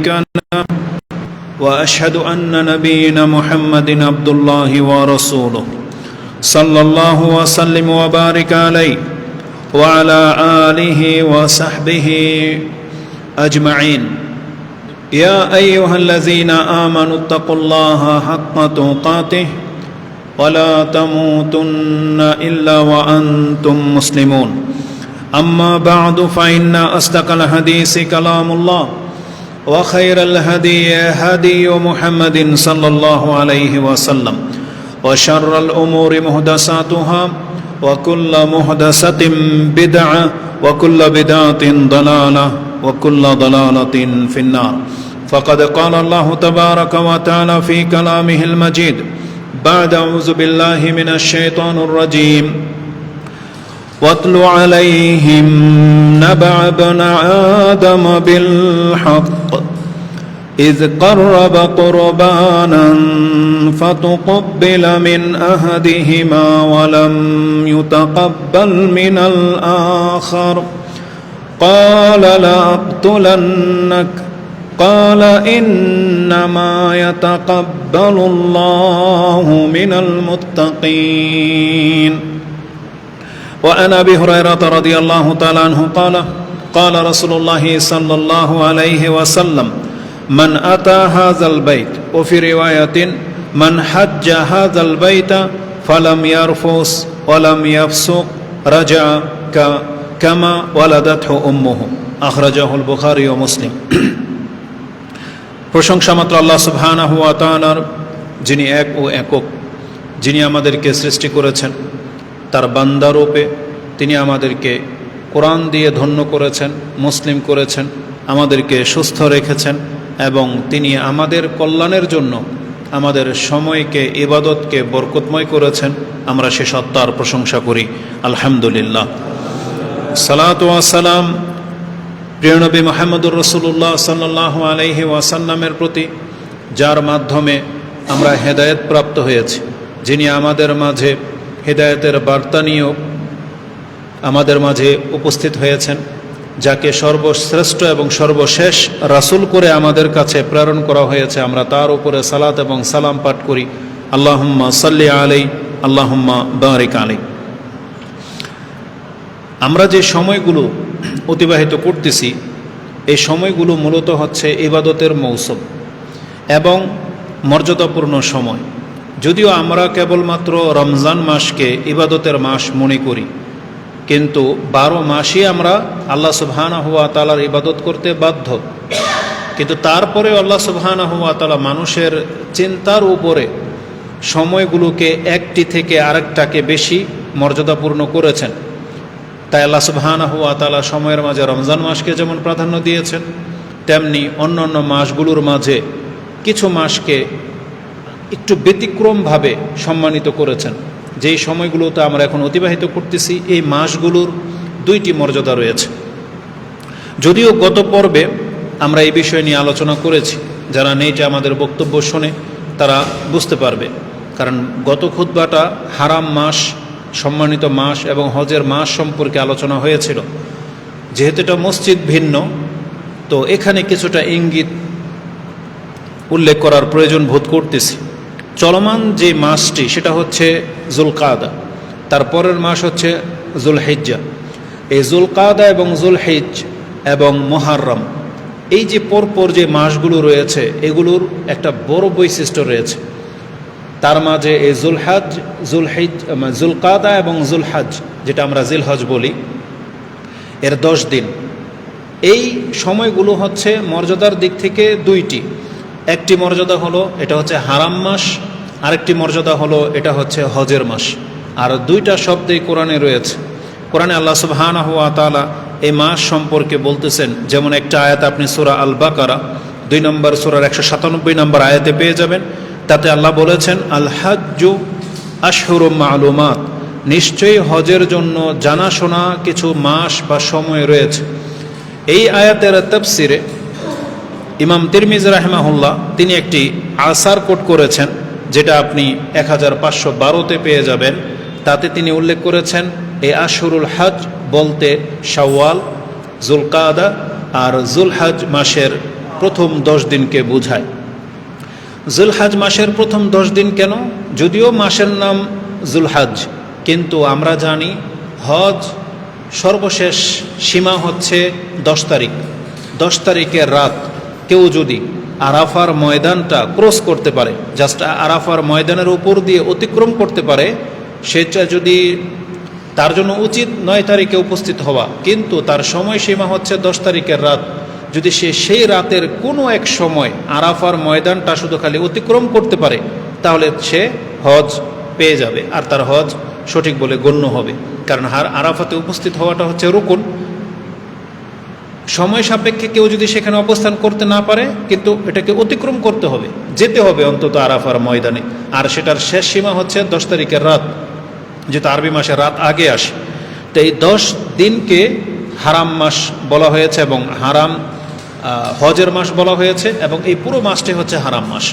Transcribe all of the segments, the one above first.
له وأشهد أن نبينا محمد عبد الله ورسوله صلى الله وسلم وبارك عليه وعلى آله وصحبه أجمعين يا أيها الذين آمنوا اتقوا الله حق تقاته ولا تموتن إلا وأنتم مسلمون أما بعد فإن أصدق الحديث كلام الله وخير الهدي هدي محمد صلى الله عليه وسلم وشر الأمور محدثاتها وكل محدثة بدعة وكل بدعة ضلالة وكل ضلالة في النار فقد قال الله تبارك وتعالى في كلامه المجيد بعد أعوذ بالله من الشيطان الرجيم واتل عليهم نبأ ابن آدم بالحق إذ قرب قربانا فتقبل من أحدهما ولم يتقبل من الآخر قال لأقتلنك قال إنما يتقبل الله من المتقين وعن أبي هريرة رضي الله تعالى عنه قال رسول الله صلى الله عليه وسلم من أتى هذا البيت وفي رواية من حج هذا البيت فلم يرفث ولم يفسق رجع كما ولدته أمه أخرجه البخاري ومسلم প্রশংসা মাত্র আল্লাহ সুবহানাহু ওয়া তাআলার, যিনি এক ও একক, যিনি আমাদেরকে সৃষ্টি করেছেন তার বান্দারূপে। তিনি আমাদেরকে কোরআন দিয়ে ধন্য করেছেন, মুসলিম করেছেন, আমাদেরকে সুস্থ রেখেছেন এবং তিনি আমাদের কল্যাণের জন্য আমাদের সময়কে, ইবাদতকে বরকতময় করেছেন। আমরা সে সত্তার প্রশংসা করি, আলহামদুলিল্লাহ। সালাতু ওয়াস সালাম প্রিয় নবী মুহাম্মদুর রাসূলুল্লাহ সাল্লাল্লাহু আলাইহি ওয়াসাল্লামের প্রতি, যার মাধ্যমে আমরা হেদায়েত প্রাপ্ত হয়েছি, যিনি আমাদের মাঝে হেদায়েতের বার্তা নিয়েও আমাদের মাঝে উপস্থিত হয়েছেন, যাকে সর্বশ্রেষ্ঠ এবং সর্বশেষ রাসূল করে আমাদের কাছে প্রেরণ করা হয়েছে। আমরা তার উপরে সালাত এবং সালাম পাঠ করি। আল্লাহুম্মা সাল্লি আলাইহি আল্লাহুম্মা বারিক আলাইহি। আমরা যে সময়গুলো অতিবাহিত করতেছি, এই সময়গুলো মূলত হচ্ছে ইবাদতের মৌসুম এবং মর্যাদাপূর্ণ সময়। যদিও আমরা কেবলমাত্র রমজান মাসকে ইবাদতের মাস মনে করি, কিন্তু 12 মাসই আমরা আল্লাহ সুবহানাহু ওয়া তাআলার ইবাদত করতে বাধ্য। কিন্তু তারপরে আল্লাহ সুবহানাহু ওয়া তাআলা মানুষের চিন্তার উপরে সময়গুলোকে একটি থেকে আরেকটাকে বেশি মর্যাদাপূর্ণ করেছেন। তাই আল্লাহ সুবহানাহু ওয়া তাআলা সময়ের মাঝে রমজান মাসকে যেমন প্রাধান্য দিয়েছেন, তেমনি অন্য অন্য মাসগুলোর মাঝে কিছু মাসকে একটু ব্যতিক্রমভাবে সম্মানিত করেছেন। যেই সময়গুলোতে আমরা এখন অতিবাহিত করতেছি, এই মাসগুলোর 2টি মর্যাদা রয়েছে। যদিও গত পর্বে আমরা এই বিষয় নিয়ে আলোচনা করেছি, যারা নেইটা আমাদের বক্তব্য শোনে তারা বুঝতে পারবে। কারণ গত খুতবাটা হারাম মাস, সম্মানিত মাস এবং হজের মাস সম্পর্কে আলোচনা হয়েছিল। যেহেতু এটা মসজিদ ভিন্ন, তো এখানে কিছুটা ইঙ্গিত উল্লেখ করার প্রয়োজন বোধ করতেছি। চলমান যে মাসটি সেটা হচ্ছে জুলকাদা, তারপরের মাস হচ্ছে জুলহিজ্জা। এই জুলকাদা এবং জুলহিজ এবং মুহররম, এই যে পরপর যে মাসগুলো রয়েছে, এগুলোর একটা বড় বৈশিষ্ট্য রয়েছে। তার মাঝে এই জুলকাদা এবং জুলহজ, যেটা আমরা জিলহজ বলি, এর 10 দিন। এই সময়গুলো হচ্ছে মর্যাদার দিক থেকে 2টি। একটি মর্যাদা হলো এটা হচ্ছে হারাম মাস, আরেকটি মর্যাদা হলো এটা হচ্ছে হজের মাস। আর 2টা শব্দই কোরআনে রয়েছে। কোরআনে আল্লাহ সুবহানাহু ওয়া তাআলা এই মাস সম্পর্কে বলতেছেন, যেমন একটা আয়াত আপনি সূরা আল বাকারা 2 নম্বর সূরার 197 নম্বর আয়াতে পেয়ে যাবেন। তাতে আল্লাহ বলেছেন, আল হাজ্জু আশহুরুম মা'লুমাত, নিশ্চয়ই হজের জন্য জানাশোনা কিছু মাস বা সময় রয়েছে। এই আয়াতের তাফসিরে ইমাম তিরমিজি রাহিমাহুল্লাহ তিনি একটি আসার কোট করেছেন, যেটা আপনি 1512-তে পেয়ে যাবেন। তাতে তিনি উল্লেখ করেছেন, এই আশহুরুল হজ বলতে শাওয়াল, জুলকাদা আর জুলহজ মাসের প্রথম 10 দিনকে বোঝায়। জুলহাজ মাসের প্রথম 10 দিন কেন? যদিও মাসের নাম জুলহাজ, কিন্তু আমরা জানি হজ সর্বশেষ সীমা হচ্ছে 10 তারিখ। 10 তারিখের রাত কেউ যদি আরাফার ময়দানটা ক্রস করতে পারে, জাস্ট আরাফার ময়দানের উপর দিয়ে অতিক্রম করতে পারে, সেটা যদি তার জন্য উচিত 9 তারিখে উপস্থিত হওয়া, কিন্তু তার সময়সীমা হচ্ছে 10 তারিখের রাত। যদি সে সেই রাতের কোনো এক সময় আরাফার ময়দানটা শুধু খালি অতিক্রম করতে পারে, তাহলে সে হজ পেয়ে যাবে আর তার হজ সঠিক বলে গণ্য হবে। কারণ আরাফাতে উপস্থিত হওয়াটা হচ্ছে রুকুন। সময় সাপেক্ষে কেউ যদি সেখানে অবস্থান করতে না পারে, কিন্তু এটাকে অতিক্রম করতে হবে, যেতে হবে অন্তত আরাফার ময়দানে। আর সেটার শেষ সীমা হচ্ছে 10 তারিখের রাত, যেহেতু আরবি মাসের রাত আগে আসে। তো এই 10 দিনকে হারাম মাস বলা হয়েছে এবং হারাম হজের মাস বলা হয়েছে, এবং এই পুরো মাসটি হচ্ছে হারাম মাস।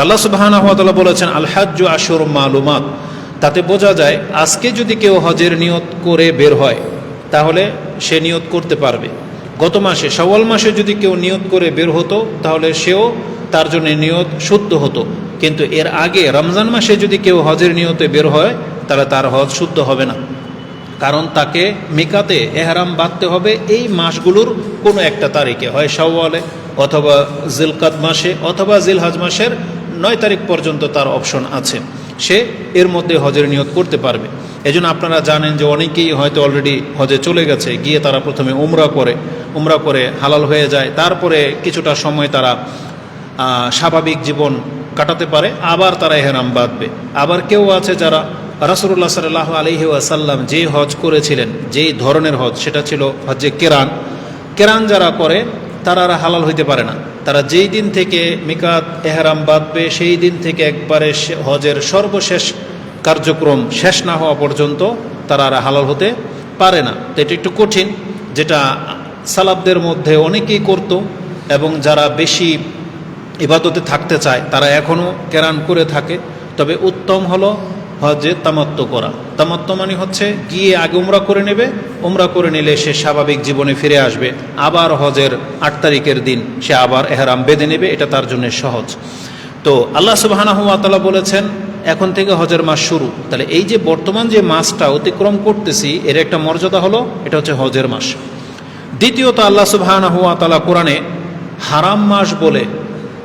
আল্লাহ সুবহানাহু ওয়া তাআলা বলেছেন আল হাজ্জু আশহুরুম মালুমাত। তাতে বোঝা যায় আজকে যদি কেউ হজের নিয়ত করে বের হয় তাহলে সে নিয়ত করতে পারবে। গত মাসে শাওয়াল মাসে যদি কেউ নিয়ত করে বের হতো তাহলে সেও তার জন্য নিয়ত শুদ্ধ হতো, কিন্তু এর আগে রমজান মাসে যদি কেউ হজের নিয়তে বের হয় তাহলে তার হজ শুদ্ধ হবে না, কারণ তাকে মিকাতে এহরাম বাঁধতে হবে এই মাসগুলোর কোনো একটা তারিখে, হয় শাওয়ালে অথবা জিলকাদ মাসে অথবা জিলহজ মাসের 9 তারিখ পর্যন্ত তার অপশন আছে। সে এর মধ্যে হজের নিয়ত করতে পারবে। এজন্য আপনারা জানেন যে অনেকেই হয়তো অলরেডি হজে চলে গেছে, গিয়ে তারা প্রথমে উমরা করে হালাল হয়ে যায়, তারপরে কিছুটা সময় তারা স্বাভাবিক জীবন কাটাতে পারে, আবার তারা এহরাম বাঁধবে। আবার কেউ আছে যারা রাসূলুল্লাহ সাল্লাল্লাহু আলাইহি ওয়াসাল্লাম যে হজ করেছিলেন, যেই ধরনের হজ, সেটা ছিল হজ্জে কেরান যারা করে তারা আর হালাল হইতে পারে না। তারা যেই দিন থেকে মিকাত এহরাম বাঁধবে সেই দিন থেকে একবারে হজের সর্বশেষ কার্যক্রম শেষ না হওয়া পর্যন্ত তারা আর হালাল হতে পারে না। তো এটা একটু কঠিন, যেটা সালাফদের মধ্যে অনেকেই করত, এবং যারা বেশি ইবাদতে থাকতে চায় তারা এখনও কেরান করে থাকে। তবে উত্তম হলো হজে তামাত্তু করা। তামাত্তু মানে হচ্ছে গিয়ে আগে উমরা করে নেবে, উমরা করে নিলে সে স্বাভাবিক জীবনে ফিরে আসবে, আবার হজের 8 তারিখের দিন সে আবার এহরাম বেঁধে নেবে, এটা তার জন্য সহজ। তো আল্লাহ সুবহানাহু ওয়া তাআলা বলেছেন এখন থেকে হজের মাস শুরু। তাহলে এই যে বর্তমান যে মাসটা অতিক্রম করতেছি এর একটা মর্যাদা হলো এটা হচ্ছে হজের মাস। দ্বিতীয়ত আল্লাহ সুবহানাহু ওয়া তাআলা কোরআনে হারাম মাস বলে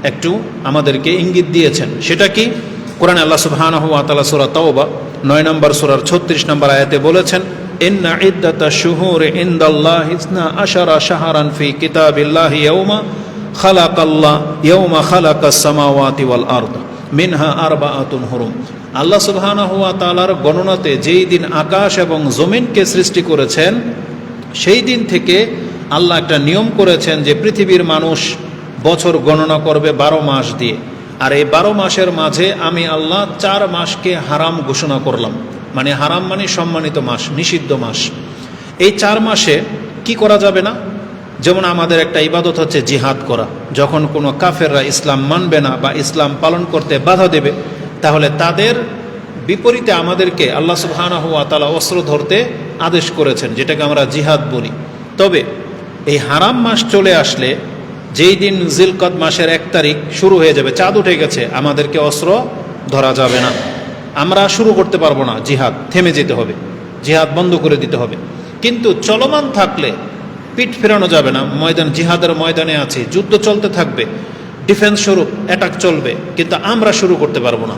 একটু আমাদেরকে ইঙ্গিত দিয়েছেন। সেটা কি? কোরআনে আল্লাহ সুবহানাহু ওয়া তাআলা সূরা তাওবা 9 নম্বর সূরার 36 নম্বর আয়াতে বলেছেন ইন্না ইদ্দাতাশ শুহুরি ইনদাল্লাহি 12 শাহরান ফি কিতাবিল্লাহি ইয়াওমা খালাকাস সামাওয়াতি ওয়াল আরদ মিনহা আরবাআতুন হুরুম। আল্লাহ সুবহানাহু ওয়া তাআলার গণনাতে যেই দিন আকাশ এবং জমিনকে সৃষ্টি করেছেন সেই দিন থেকে আল্লাহ একটা নিয়ম করেছেন যে পৃথিবীর মানুষ বছর গণনা করবে 12 মাস দিয়ে, আর এই 12 মাসের মাঝে আমি আল্লাহ 4 মাসকে হারাম ঘোষণা করলাম। মানে হারাম মানে সম্মানিত মাস, নিষিদ্ধ মাস। এই 4 মাসে কি করা যাবে না? যেমন আমাদের একটা ইবাদত হচ্ছে জিহাদ করা। যখন কোনো কাফেররা ইসলাম মানবে না বা ইসলাম পালন করতে বাধা দেবে, তাহলে তাদের বিপরীতে আমাদেরকে আল্লাহ সুবহানাহু ওয়া তাআলা অস্ত্র ধরতে আদেশ করেছেন, যেটাকে আমরা জিহাদ বলি। তবে এই হারাম মাস চলে আসলে যেই দিন জিলকদ মাসের 1 তারিখ শুরু হয়ে যাবে, চাঁদ উঠে গেছে, আমাদেরকে অস্ত্র ধরা যাবে না, আমরা শুরু করতে পারবো না। জিহাদ থেমে যেতে হবে, জিহাদ বন্ধ করে দিতে হবে। কিন্তু চলমান থাকলে পিঠ ফেরানো যাবে না। জিহাদের ময়দানে আছে, যুদ্ধ চলতে থাকবে, ডিফেন্স স্বরূপ অ্যাটাক চলবে, কিন্তু আমরা শুরু করতে পারবো না।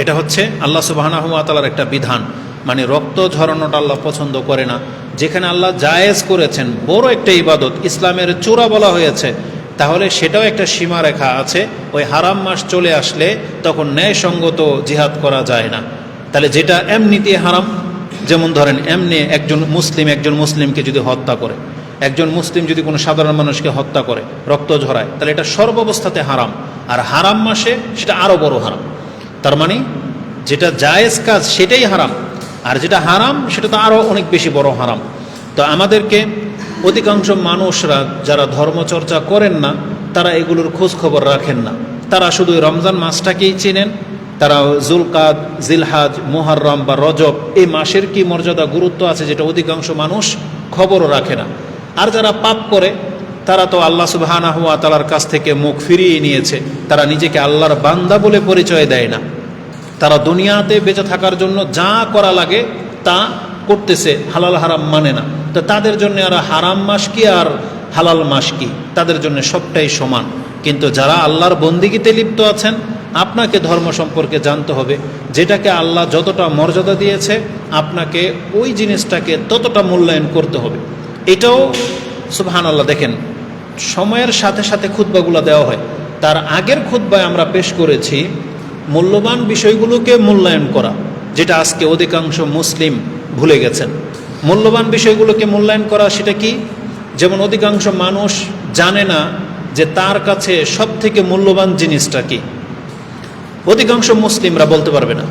এটা হচ্ছে আল্লাহ সুবহানাহু ওয়া তাআলার একটা বিধান। মানে রক্ত ঝরানোটা আল্লাহ পছন্দ করে না। যেখানে আল্লাহ জায়েজ করেছেন, বড় একটা ইবাদত, ইসলামের চূড়া বলা হয়েছে, তাহলে সেটাও একটা সীমারেখা আছে। ওই হারাম মাস চলে আসলে তখন ন্যায়সঙ্গত জিহাদ করা যায় না। তাহলে যেটা এমনিতে হারাম, যেমন ধরেন এমনি একজন মুসলিমকে যদি হত্যা করে, একজন মুসলিম যদি কোনো সাধারণ মানুষকে হত্যা করে, রক্ত ঝরায়, তাহলে এটা সর্বাবস্থাতে হারাম। আর হারাম মাসে সেটা আরও বড় হারাম। তার মানে যেটা জায়েজ কাজ সেটাই হারাম, আর যেটা হারাম সেটা তো আরও অনেক বেশি বড় হারাম। তো আমাদেরকে অধিকাংশ মানুষরা যারা ধর্মচর্চা করেন না, তারা এগুলোর খোঁজ খবর রাখেন না। তারা শুধু রমজান মাসটাকেই চেনেন, তারা জুলকাদ, জিলহাজ, মুহররম বা রজব এই মাসের কি মর্যাদা গুরুত্ব আছে যেটা অধিকাংশ মানুষ খবরও রাখে না। আর যারা পাপ করে তারা তো আল্লাহ সুবহানাহু ওয়া তাআলার কাছ থেকে মুখ ফিরিয়ে নিয়েছে, তারা নিজেকে আল্লাহর বান্দা বলে পরিচয় দেয় না। তারা দুনিয়াতে বেঁচে থাকার জন্য যা করা লাগে তা করতেছে, হালাল হারাম মানে না। তো তাদের জন্য আর হারাম মাস কি আর হালাল মাস কি, তাদের জন্য সবটাই সমান। কিন্তু যারা আল্লাহর বন্দিগিতে লিপ্ত আছেন, আপনাকে ধর্ম সম্পর্কে জানতে হবে, যেটাকে আল্লাহ যতটা মর্যাদা দিয়েছে আপনাকে ওই জিনিসটাকে ততটা মূল্যায়ন করতে হবে। এটাও সুবহানাল্লাহ, দেখেন সময়ের সাথে সাথে খুতবাগুলো দেওয়া হয়। তার আগের খুতবায় আমরা পেশ করেছি মূল্যবান বিষয়গুলোকে মূল্যায়ন করা, যেটা আজকে অধিকাংশ মুসলিম ভুলে গেছেন। মূল্যবান বিষয়গুলোকে মূল্যায়ন করা সেটা কি? যেমন অধিকাংশ মানুষ জানে না যে তার কাছে সব থেকে মূল্যবান জিনিসটা কি। অধিকাংশ মুসলিমরা বলতে পারবে না।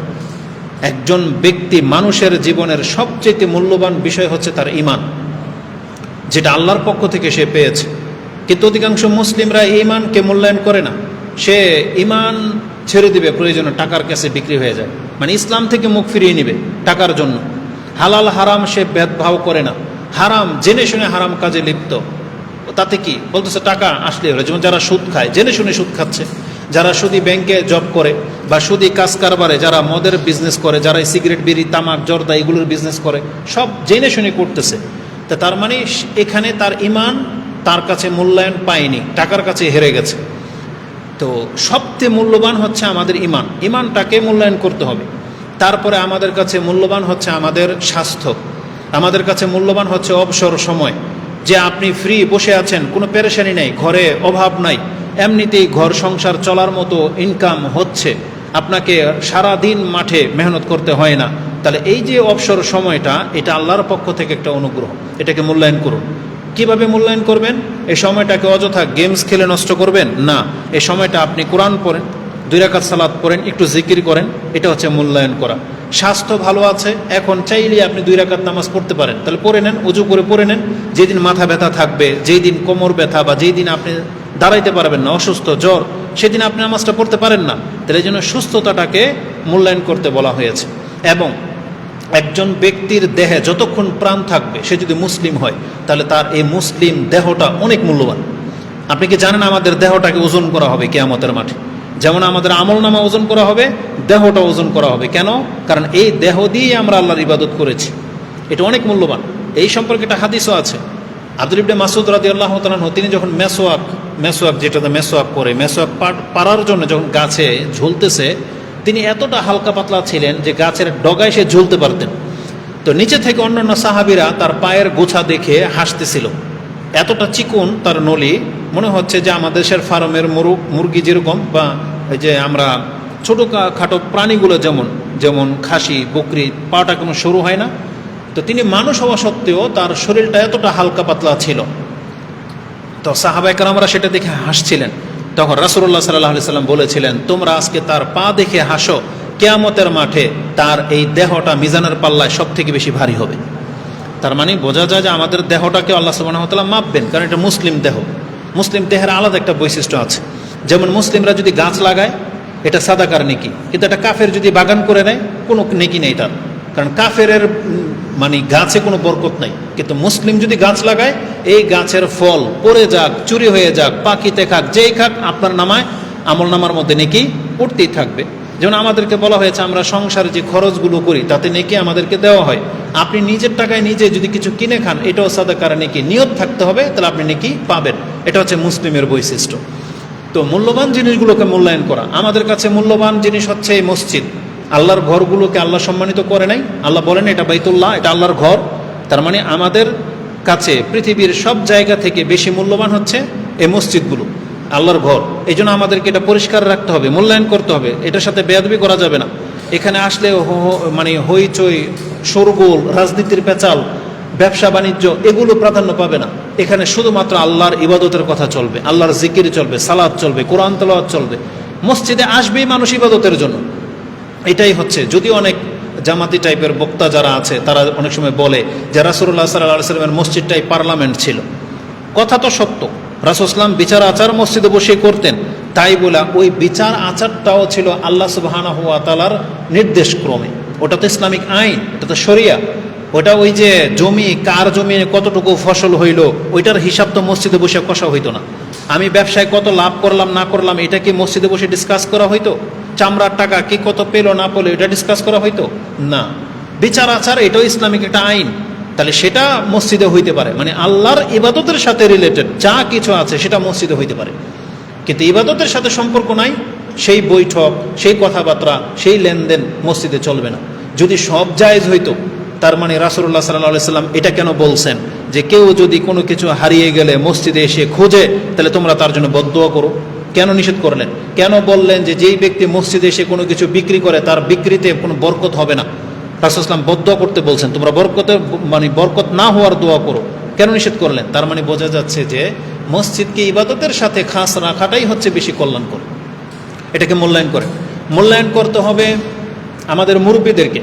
একজন ব্যক্তি মানুষের জীবনের সবচেয়ে মূল্যবান বিষয় হচ্ছে তার ঈমান, যেটা আল্লাহর পক্ষ থেকে সে পেয়েছে। কিন্তু অধিকাংশ মুসলিমরা ঈমানকে মূল্যায়ন করে না। সে ঈমান ছেড়ে দিবে প্রয়োজনে টাকার কাছে বিক্রি হয়ে যায়, মানে ইসলাম থেকে মুখ ফিরিয়ে নিবে টাকার জন্য। হালাল হারাম সে ভেদভাব করে না, হারাম জেনে শুনে হারাম কাজে লিপ্ত। তাতে কি বলতেছে, টাকা আসলে হলো। যেমন যারা সুদ খায়, জেনে শুনে সুদ খাচ্ছে, যারা সুদি ব্যাংকে জব করে বা সুদি কাজ কারবারে, যারা মদের বিজনেস করে, যারা সিগারেট বিড়ি তামাক জর্দা এগুলোর বিজনেস করে, সব জেনে শুনে করতেছে। তা তার মানে এখানে তার ঈমান তার কাছে মূল্যায়ন পায়নি, টাকার কাছে হেরে গেছে। তো সবচেয়ে মূল্যবান হচ্ছে আমাদের ঈমান, ঈমানটাকে মূল্যায়ন করতে হবে। তারপরে আমাদের কাছে মূল্যবান হচ্ছে আমাদের স্বাস্থ্য, আমাদের কাছে মূল্যবান হচ্ছে অবসর সময়, যে আপনি ফ্রি বসে আছেন, কোনো পেরেশানি নেই, ঘরে অভাব নাই, এমনিতেই ঘর সংসার চলার মতো ইনকাম হচ্ছে, আপনাকে সারা দিন মাঠে মেহনত করতে হয় না। তাহলে এই যে অবসর সময়টা, এটা আল্লাহর পক্ষ থেকে একটা অনুগ্রহ, এটাকে মূল্যায়ন করুন। কিভাবে মূল্যায়ন করবেন? এই সময়টাকে অযথা গেমস খেলে নষ্ট করবেন না। এই সময়টা আপনি কোরআন পড়েন, 2 রাকাত সালাত পড়েন, একটু জিকির করেন, এটা হচ্ছে মূল্যায়ন করা। স্বাস্থ্য ভালো আছে, এখন চাইলে আপনি 2 রাকাত নামাজ পড়তে পারেন, তাহলে পড়ে নেন, উজু করে পড়ে নেন। যেদিন মাথা ব্যথা থাকবে, যেই দিন কোমর ব্যথা, বা যেই দিন আপনি দাঁড়াইতে পারবেন না, অসুস্থ জ্বর, সেদিন আপনি নামাজটা পড়তে পারেন না। তাহলে এই জন্য সুস্থতাটাকে মূল্যায়ন করতে বলা হয়েছে। এবং একজন ব্যক্তির দেহে যতক্ষণ প্রাণ থাকবে, সে যদি মুসলিম হয়, তাহলে তার এই মুসলিম দেহটা অনেক মূল্যবান। আপনি কি জানেন আমাদের দেহটাকে ওজন করা হবে কিয়ামতের মাঠে? যেমন আমাদের আমলনামা ওজন করা হবে, দেহটা ওজন করা হবে। কেন? কারণ এই দেহ দিয়ে আমরা আল্লাহর ইবাদত করেছি, এটা অনেক মূল্যবান। এই সম্পর্কে একটা হাদিসও আছে। আব্দুল ইবনে মাসউদ রাদিয়াল্লাহু তাআলা আনহু, তিনি যখন মেসওয়াক যেটাতে মেসওয়াক করে, মেসওয়াক পাড়ার জন্য যখন গাছে ঝুলতেছে, তিনি এতটা হালকা পাতলা ছিলেন যে গাছের ডগায় সে ঝুলতে পারতেন। তো নিচে থেকে অন্যান্য সাহাবীরা তার পায়ের গোছা দেখে হাসতেছিল। এতটা চিকন তার নলি, মনে হচ্ছে যে আমাদের দেশের ফার্মের মুরগি যেরকম, বা এই যে আমরা ছোটো খাটো প্রাণীগুলো যেমন খাসি বকরি, পাটা কোনো সরু হয় না। তো তিনি মানুষ হওয়া সত্ত্বেও তার শরীরটা এতটা হালকা পাতলা ছিল। তো সাহাবায়ে কেরামরা সেটা দেখে হাসছিলেন। তখন রাসূলুল্লাহ সাল্লাল্লাহু আলাইহি সাল্লাম বলেছিলেন, তোমরা আজকে তার পা দেখে হাসো, কিয়ামতের মাঠে তার এই দেহটা মিজানের পাল্লায় সব থেকে বেশি ভারী হবে। তার মানে বোঝা যায় যে আমাদের দেহটাকে আল্লাহ সুবহানাহু ওয়া তাআলা মাপবেন, কারণ এটা মুসলিম দেহ। মুসলিম দেহের আলাদা একটা বৈশিষ্ট্য আছে। যেমন মুসলিমরা যদি গাছ লাগায়, এটা সাদাকার নেকি, কিন্তু একটা কাফের যদি বাগান করে নেয়, কোনো নেকি নেই তার, কারণ কাফের মানে গাছে কোনো বরকত নাই। কিন্তু মুসলিম যদি গাছ লাগায়, এই গাছের ফল পড়ে যাক, চুরি হয়ে যাক, পাখিতে খাক, যেই খাক, আপনার নামায় আমল নামার মধ্যে নেকি পড়তেই থাকবে। যেমন আমাদেরকে বলা হয়েছে আমরা সংসারে যে খরচগুলো করি তাতে নেকি আমাদেরকে দেওয়া হয়। আপনি নিজের টাকায় নিজে যদি কিছু কিনে খান, এটাও সাদাকার নেকি, নিয়ত থাকতে হবে, তাহলে আপনি নেকি পাবেন। এটা হচ্ছে মুসলিমের বৈশিষ্ট্য। তো মূল্যবান জিনিসগুলোকে মূল্যায়ন করা। আমাদের কাছে মূল্যবান জিনিস হচ্ছে এই মসজিদ। আল্লাহর ঘরগুলোকে আল্লাহ সম্মানিত করে নাই? আল্লাহ বলেন এটা বাইতুল্লাহ, এটা আল্লাহর ঘর। তার মানে আমাদের কাছে পৃথিবীর সব জায়গা থেকে বেশি মূল্যবান হচ্ছে এই মসজিদগুলো, আল্লাহর ঘর। এই জন্য আমাদেরকে এটা পরিষ্কার রাখতে হবে, মূল্যায়ন করতে হবে। এটার সাথে বেয়াদবি করা যাবে না। এখানে আসলে মানে হইচই, শোরগোল, রাজনীতির পেঁচাল, ব্যবসা বাণিজ্য এগুলো প্রাধান্য পাবে না। এখানে শুধুমাত্র আল্লাহর ইবাদতের কথা চলবে, আল্লাহর জিকির চলবে, সালাত চলবে, কোরআন তেলাওয়াত চলবে। মসজিদে আসবেই মানুষ ইবাদতের জন্য, এটাই হচ্ছে। যদিও অনেক জামাতি টাইপের বক্তা যারা আছে, তারা অনেক সময় বলে যে রাসূলুল্লাহ সাল্লাল্লাহু আলাইহি ওয়াসাল্লামের মসজিদটাই পার্লামেন্ট ছিল। কথা তো সত্য, রাসূল সাল্লাম বিচার আচার মসজিদে বসে করতেন। তাই বলে ওই বিচার আচারটাও ছিল আল্লাহ সুবহানাহু ওয়া তাআলার নির্দেশ ক্রমে। ওটা তো ইসলামিক আইন, এটা তো শরিয়া। ওটা ওই যে জমি, কার জমি কতটুকু ফসল হইল, ওইটার হিসাব তো মসজিদে বসে কষা হইতো না। আমি ব্যবসায় কত লাভ করলাম না করলাম, এটা কি মসজিদে বসে ডিসকাস করা হইতো? চামড়ার টাকা কি কত পেলো না পেলো, এটা ডিসকাস করা হইতো না। বিচার আচার এটাও ইসলামিক একটা আইন, তাহলে সেটা মসজিদে হইতে পারে। মানে আল্লাহর ইবাদতের সাথে রিলেটেড যা কিছু আছে সেটা মসজিদে হইতে পারে, কিন্তু ইবাদতের সাথে সম্পর্ক নাই সেই বৈঠক, সেই কথাবার্তা, সেই লেনদেন মসজিদে চলবে না। যদি সব জায়েজ হইতো, তার মানে রাসূলুল্লাহ সাল্লাল্লাহু আলাইহি সাল্লাম এটা কেন বলছেন যে কেউ যদি কোনো কিছু হারিয়ে গেলে মসজিদে এসে খোঁজে, তাহলে তোমরা তার জন্য বদদোয়া করো? কেন নিষেধ করলেন? কেন বললেন যে যেই ব্যক্তি মসজিদে এসে কোনো কিছু বিক্রি করে তার বিক্রিতে কোনো বরকত হবে না? রাসূল সাল্লাল্লাহু আলাইহি ওয়াসাল্লাম বদদোয়া করতে বলছেন, তোমরা বরকত না হওয়ার দোয়া করো। কেন নিষেধ করলেন? তার মানে বোঝা যাচ্ছে যে মসজিদকে ইবাদতের সাথে খাস রাখাটাই হচ্ছে বেশি কল্যাণকর। এটাকে মূল্যায়ন করতে হবে আমাদের মুরব্বীদেরকে,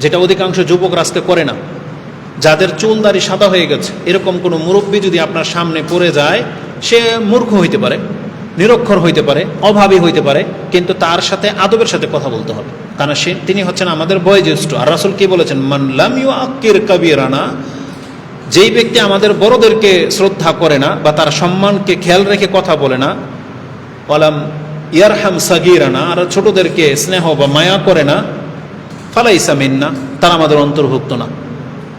যেটা অধিকাংশ যুবকরা আজকে করে না। যাদের চুল দাড়ি সাদা হয়ে গেছে, এরকম কোনো মুরব্বী যদি আপনার সামনে পড়ে যায়, সে মূর্খ হইতে পারে, নিরক্ষর হইতে পারে, অভাবী হইতে পারে, কিন্তু তার সাথে আদবের সাথে কথা বলতে হবে, কারণ তিনি হচ্ছেন আমাদের বয়োজ্যেষ্ঠ। আর রাসূল কি বলেছেন? মান লাম ইউআক্কির কাবীরানা, যেই ব্যক্তি আমাদের বড়দেরকে শ্রদ্ধা করে না বা তার সম্মানকে খেয়াল রেখে কথা বলে না, ওয়ালাম ইয়ারহাম সাগীরানা, আর ছোটদেরকে স্নেহ বা মায়া করে না, ফালাইসা মিন্না, তারা আমাদের অন্তর্ভুক্ত না।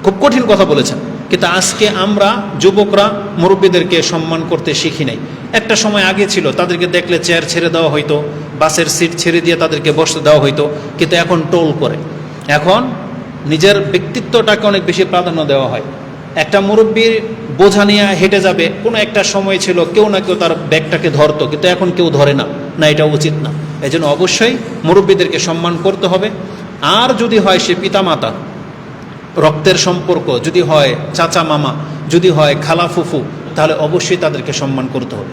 খুব কঠিন কথা বলেছেন, কিন্তু আজকে আমরা যুবকরা মুরব্বীদেরকে সম্মান করতে শিখি নাই। একটা সময় আগে ছিল তাদেরকে দেখলে চেয়ার ছেড়ে দেওয়া হইতো, বাসের সিট ছেড়ে দিয়ে তাদেরকে বসতে দেওয়া হইতো, কিন্তু এখন টোল করে, এখন নিজের ব্যক্তিত্বটাকে অনেক বেশি প্রাধান্য দেওয়া হয়। একটা মুরব্বীর বোঝা নিয়ে হেঁটে যাবে, কোনো একটা সময় ছিল কেউ না কেউ তার ব্যাগটাকে ধরতো, কিন্তু এখন কেউ ধরে না, এটা উচিত না। এই জন্য অবশ্যই মুরব্বীদেরকে সম্মান করতে হবে। আর যদি হয় সে পিতামাতা, রক্তের সম্পর্ক, যদি হয় চাচা মামা, যদি হয় খালা ফুফু, তাহলে অবশ্যই তাদেরকে সম্মান করতে হবে।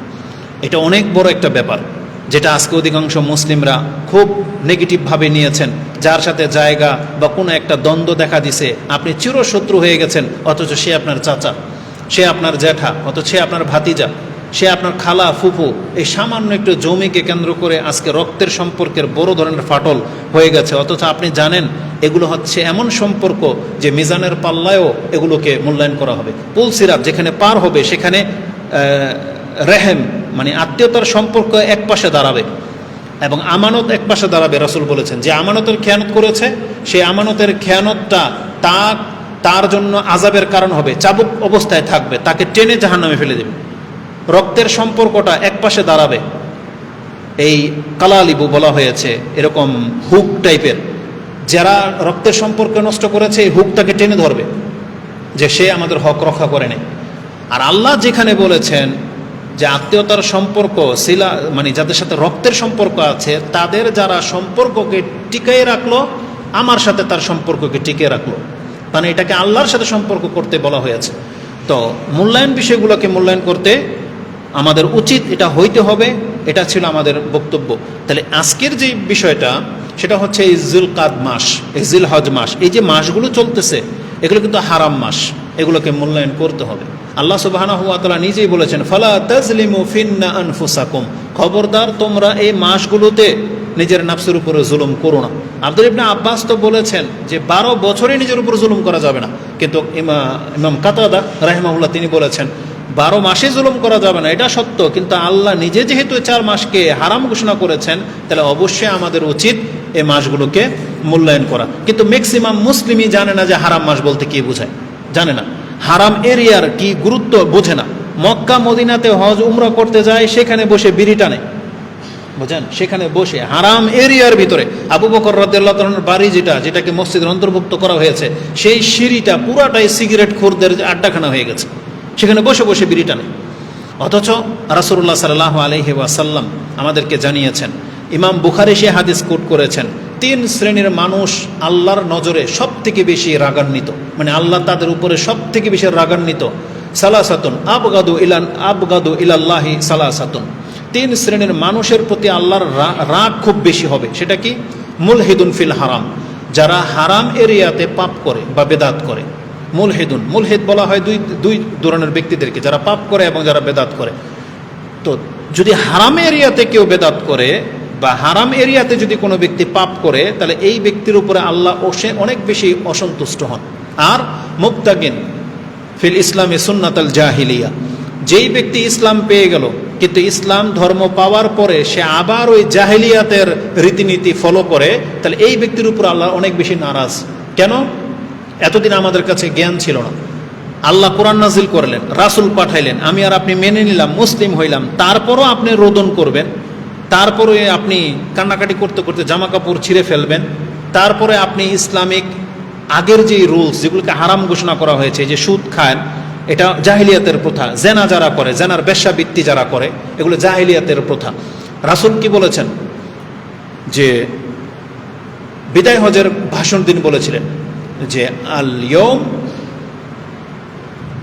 এটা অনেক বড় একটা ব্যাপার, যেটা আজকে অধিকাংশ মুসলিমরা খুব নেগেটিভভাবে নিয়েছেন। যার সাথে জায়গা বা কোনো একটা দ্বন্দ্ব দেখা দিছে, আপনি চিরশত্রু হয়ে গেছেন, অথচ সে আপনার চাচা, সে আপনার জ্যাঠা, অথচ সে আপনার ভাতিজা, সে আপনার খালা ফুফু। এই সামান্য একটু জমিকে কেন্দ্র করে আজকে রক্তের সম্পর্কের বড় ধরনের ফাটল হয়ে গেছে, অথচ আপনি জানেন এগুলো হচ্ছে এমন সম্পর্ক যে মিজানের পাল্লায়ও এগুলোকে মূল্যায়ন করা হবে। পুল সিরাত যেখানে পার হবে সেখানে রেহেম মানে আত্মীয়তার সম্পর্ক এক পাশে দাঁড়াবে এবং আমানত এক পাশে দাঁড়াবে। রাসূল বলেছেন যে আমানতের খেয়ানত করেছে, সেই আমানতের খেয়ানতটা তার জন্য আযাবের কারণ হবে, চাবুক অবস্থায় থাকবে, তাকে টেনে জাহান্নামে ফেলে দেবে। রক্তের সম্পর্কটা এক পাশে দাঁড়াবে। এই কালালিবু বলা হয়েছে এরকম হুক টাইপের, যারা রক্তের সম্পর্ক নষ্ট করেছে এই হুকটাকে টেনে ধরবে যে সে আমাদের হক রক্ষা করে নেই। আর আল্লাহ যেখানে বলেছেন যে আত্মীয়তার সম্পর্ক শিলা মানে যাদের সাথে রক্তের সম্পর্ক আছে, তাদের যারা সম্পর্ককে টিকিয়ে রাখলো, আমার সাথে তার সম্পর্ককে টিকিয়ে রাখলো, মানে এটাকে আল্লাহর সাথে সম্পর্ক করতে বলা হয়েছে। তো মূল্যায়ন বিষয়গুলোকে মূল্যায়ন করতে আমাদের উচিত, এটা হইতে হবে। এটা ছিল আমাদের বক্তব্য। তাহলে আজকের যে বিষয়টা সেটা হচ্ছে এই জিলকাদ মাস, এই জিলহজ মাস, এই যে মাসগুলো চলতেছে এগুলো কিন্তু হারাম মাস, এগুলোকে মূল্যায়ন করতে হবে। আল্লাহ সুবহানাহু ওয়া তাআলা নিজেই বলেছেন ফালা তাজলিমু ফিন্না আনফুসাকুম, খবরদার তোমরা এই মাসগুলোতে নিজের নাফসের উপরে জুলুম করো না। আব্দুল ইবনে আব্বাস তো বলেছেন যে 12 বছরে নিজের উপর জুলুম করা যাবে না, কিন্তু ইমাম কাতাদা রাহিমাহুল্লাহ তিনি বলেছেন 12 মাসে জুলুম করা যাবে না, এটা সত্য, কিন্তু আল্লাহ নিজে যেহেতু 4 মাসকে হারাম ঘোষণা করেছেন, তাহলে অবশ্যই আমাদের উচিত এই মাসগুলোকে মূল্যায়ন করা। কিন্তু ম্যাক্সিমাম মুসলিমই জানে না যে হারাম মাস বলতে কি বোঝায়, জানে না। হারাম এরিয়ার কি গুরুত্ব বোঝে না। মক্কা মদিনাতে হজ উমরা করতে যায়, সেখানে বসে বিড়ি টানে, বুঝেন, সেখানে বসে হারাম এরিয়ার ভিতরে। আবু বকর রাদিয়াল্লাহু তাআলার বাড়ি যেটাকে মসজিদের অন্তর্ভুক্ত করা হয়েছে, সেই সিঁড়িটা পুরাটাই সিগারেট খোরদের আড্ডাখানা হয়ে গেছে, সেখানে বসে বসে বিড়ি টানে। অথচ রাসূলুল্লাহ সাল্লাল্লাহু আলাইহি ওয়াসাল্লাম আমাদেরকে জানিয়েছেন, ইমাম বুখারী সে হাদিস কোট করেছেন, 3 শ্রেণীর মানুষ আল্লাহর নজরে সব থেকে বেশি রাগান্বিত, মানে আল্লাহ তাদের উপরে সব থেকে বেশি রাগান্বিত। সালাসাতুন আবগাদু ইলাল্লাহি সালাসাতুন, 3 শ্রেণীর মানুষের প্রতি আল্লাহর রাগ খুব বেশি হবে। সেটা কি? মুলহিদুন ফিল হারাম, যারা হারাম এরিয়াতে পাপ করে বা বেদাত করে। মুলহিদ বলা হয় দুই ধরনের ব্যক্তিদেরকে, যারা পাপ করে এবং যারা বেদাত করে। তো যদি হারাম এরিয়াতে কেউ বেদাত করে বা হারাম এরিয়াতে যদি কোনো ব্যক্তি পাপ করে, তাহলে এই ব্যক্তির উপরে আল্লাহ অনেক বেশি অসন্তুষ্ট হন। আর মুবতাগিন ফিল ইসলামে সুন্নাতাল জাহিলিয়া, যেই ব্যক্তি ইসলাম পেয়ে গেল কিন্তু ইসলাম ধর্ম পাওয়ার পরে সে আবার ওই জাহিলিয়াতের রীতিনীতি ফলো করে, তাহলে এই ব্যক্তির উপর আল্লাহ অনেক বেশি নারাজ। কেন? এতদিন আমাদের কাছে জ্ঞান ছিল না, আল্লাহ কোরআন নাজিল করলেন, রাসূল পাঠাইলেন, আমি আর আপনি মেনে নিলাম, মুসলিম হইলাম, তারপরও আপনি রোদন করবেন, তারপরে আপনি কান্নাকাটি করতে করতে জামা কাপড় ছিঁড়ে ফেলবেন, তারপরে আপনি ইসলামিক আগের যে রুলস যেগুলোকে হারাম ঘোষণা করা হয়েছে, যে সুদ খান, এটা জাহিলিয়াতের প্রথা, জেনা যারা করে, জেনার বেশ্যাবৃত্তি যারা করে, এগুলো জাহিলিয়াতের প্রথা। রাসূল কি বলেছেন? যে বিদায় হজের ভাষণ দিন বলেছিলেন যে আল ইয়ৌম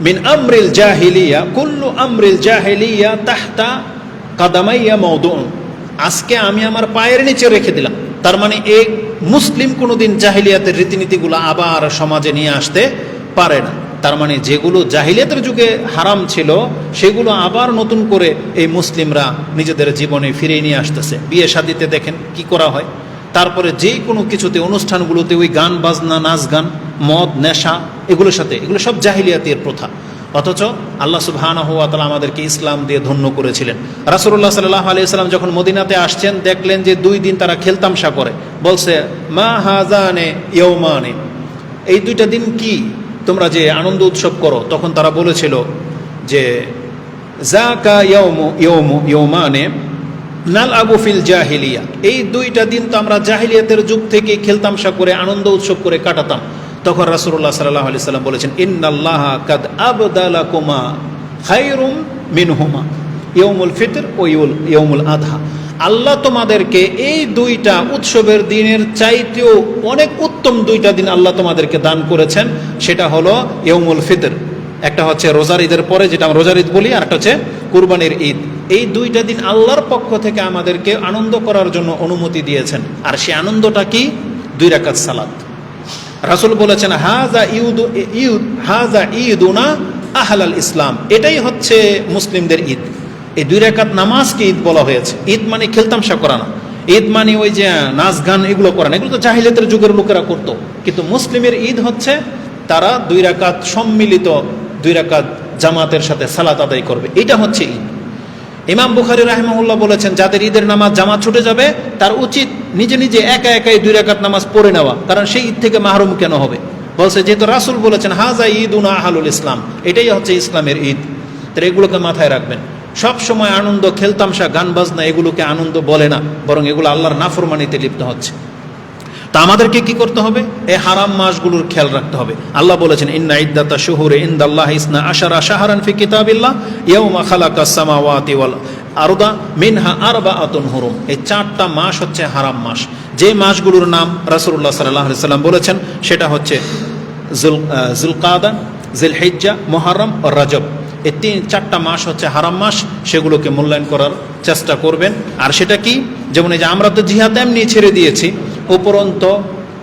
মিন আমরিল জাহিলিয়া কুল্লু আমরিল জাহিলিয়া তাহতা কাদামাইয়া মাওদুন, আজকে আমি আমার পায়ের নিচে রেখে দিলাম। তার মানে এই মুসলিম কোনোদিন জাহিলিয়াতের রীতিনীতিগুলো আবার সমাজে নিয়ে আসতে পারে না। তার মানে যেগুলো জাহিলিয়াতের যুগে হারাম ছিল সেগুলো আবার নতুন করে এই মুসলিমরা নিজেদের জীবনে ফিরিয়ে নিয়ে আসতেছে। বিয়ে শাদিতে দেখেন কি করা হয়, তারপরে যে কোনো কিছুতে অনুষ্ঠানগুলোতে ওই গান বাজনা, নাচ গান, মদ, নেশা, এগুলোর সাথে এগুলো সব জাহিলিয়াতের প্রথা। অথচ আল্লাহ সুবহানাহু ওয়া তাআলা আমাদেরকে ইসলাম দিয়ে ধন্য করেছিলেন। রাসূলুল্লাহ সাল্লাল্লাহু আলাইহি সাল্লাম যখন মদিনাতে আসছেন, দেখলেন যে 2 দিন তারা খেলতামশা করে, বলছে মা হাযানে ইয়াউমানে, এই 2টা দিন কি তোমরা যে আনন্দ উৎসব করো? তখন তারা বলেছিল যে যাকা ইয়াউমানে নালআবু ফিল জাহিলিয়া, এই 2টা দিন তো আমরা জাহিলিয়াতের যুগ থেকে খেলতামশা করে আনন্দ উৎসব করে কাটাতাম। তখন রাসূলুল্লাহ সাল্লাল্লাহু আলাইহি সাল্লাম বলেছেন ইন্নাল্লাহা কাদ আবদালাকুমা খায়রুম মিনহুমা ইয়াউমুল ফিতর ও ইয়াউমুল আযহা, আল্লাহ তোমাদেরকে এই 2টা উৎসবের দিনের চাইতেও অনেক উত্তম 2টা দিন আল্লাহ তোমাদেরকে দান করেছেন। সেটা হলো ইয়াউমুল ফিতর, একটা হচ্ছে রোজার ঈদের পরে যেটা আমরা রোজার ঈদ বলি, আর একটা হচ্ছে কুরবানির ঈদ। এই 2টা দিন আল্লাহর পক্ষ থেকে আমাদেরকে আনন্দ করার জন্য অনুমতি দিয়েছেন। আর সেই আনন্দটা কি? 2 রাকাত সালাত। রাসূল বলেছেন হাজা ঈদুনা আহলাল ইসলাম, এটাই হচ্ছে মুসলিমদের ঈদ। এই 2 রাকাত নামাজকে ঈদ বলা হয়েছে। ঈদ মানে খেলতামশা করা না, ঈদ মানে ওই যে নাচ গান এগুলো করা না, এগুলো তো জাহিলিয়াতের যুগের লোকেরা করতো। কিন্তু মুসলিমের ঈদ হচ্ছে তারা 2 রাকাত সম্মিলিত 2 রাকাত জামাতের সাথে সালাত আদায় করবে, এটা হচ্ছে ঈদ। ইমাম বুখারী রাহিমাহুল্লাহ বলেছেন যাদের ঈদের নামাজ জামাত ছুটে যাবে তার উচিত নিজে নিজে একা একাই 2 রাকাত নামাজ পড়ে নেওয়া, কারণ সেই ঈদ থেকে মাহরুম কেন হবে? বলছে যেহেতু রাসূল বলেছেন হাজা ঈদুনা আহলুল ইসলাম, এটাই হচ্ছে ইসলামের ঈদ। তাহলে এগুলোকে মাথায় রাখবেন। সব সময় আনন্দ, খেলতামশা, গান বাজনা এগুলোকে আনন্দ বলে না, বরং এগুলো আল্লাহর নাফরমানিতে লিপ্ত হচ্ছে। তা আমাদেরকে কি করতে হবে? এই হারাম মাসগুলোর খেয়াল রাখতে হবে। আল্লাহ বলেছেন ইন্না ইদ্দাতা শুহুরি ইনদাল্লাহি 12 শাহরান ফি কিতাবিল্লাহ ইয়াউমা খালাকাস সামাওয়াতি ওয়াল আরদা মিনহা আরবাআতুন হুরুম, এই 4টা মাস হচ্ছে হারাম মাস। যে মাসগুলোর নাম রাসূলুল্লাহ সাল্লাল্লাহু আলাইহি সাল্লাম বলেছেন সেটা হচ্ছে যুলকাদা, জিলহিজ্জা, মুহররম ও রজব। এই 4টা মাস হচ্ছে হারাম মাস, সেগুলোকে মূল্যায়ন করার চেষ্টা করবেন। আর সেটা কি? যেমন এই যে আমরা তো জিহাদ এমনি ছেড়ে দিয়েছি, উপরন্ত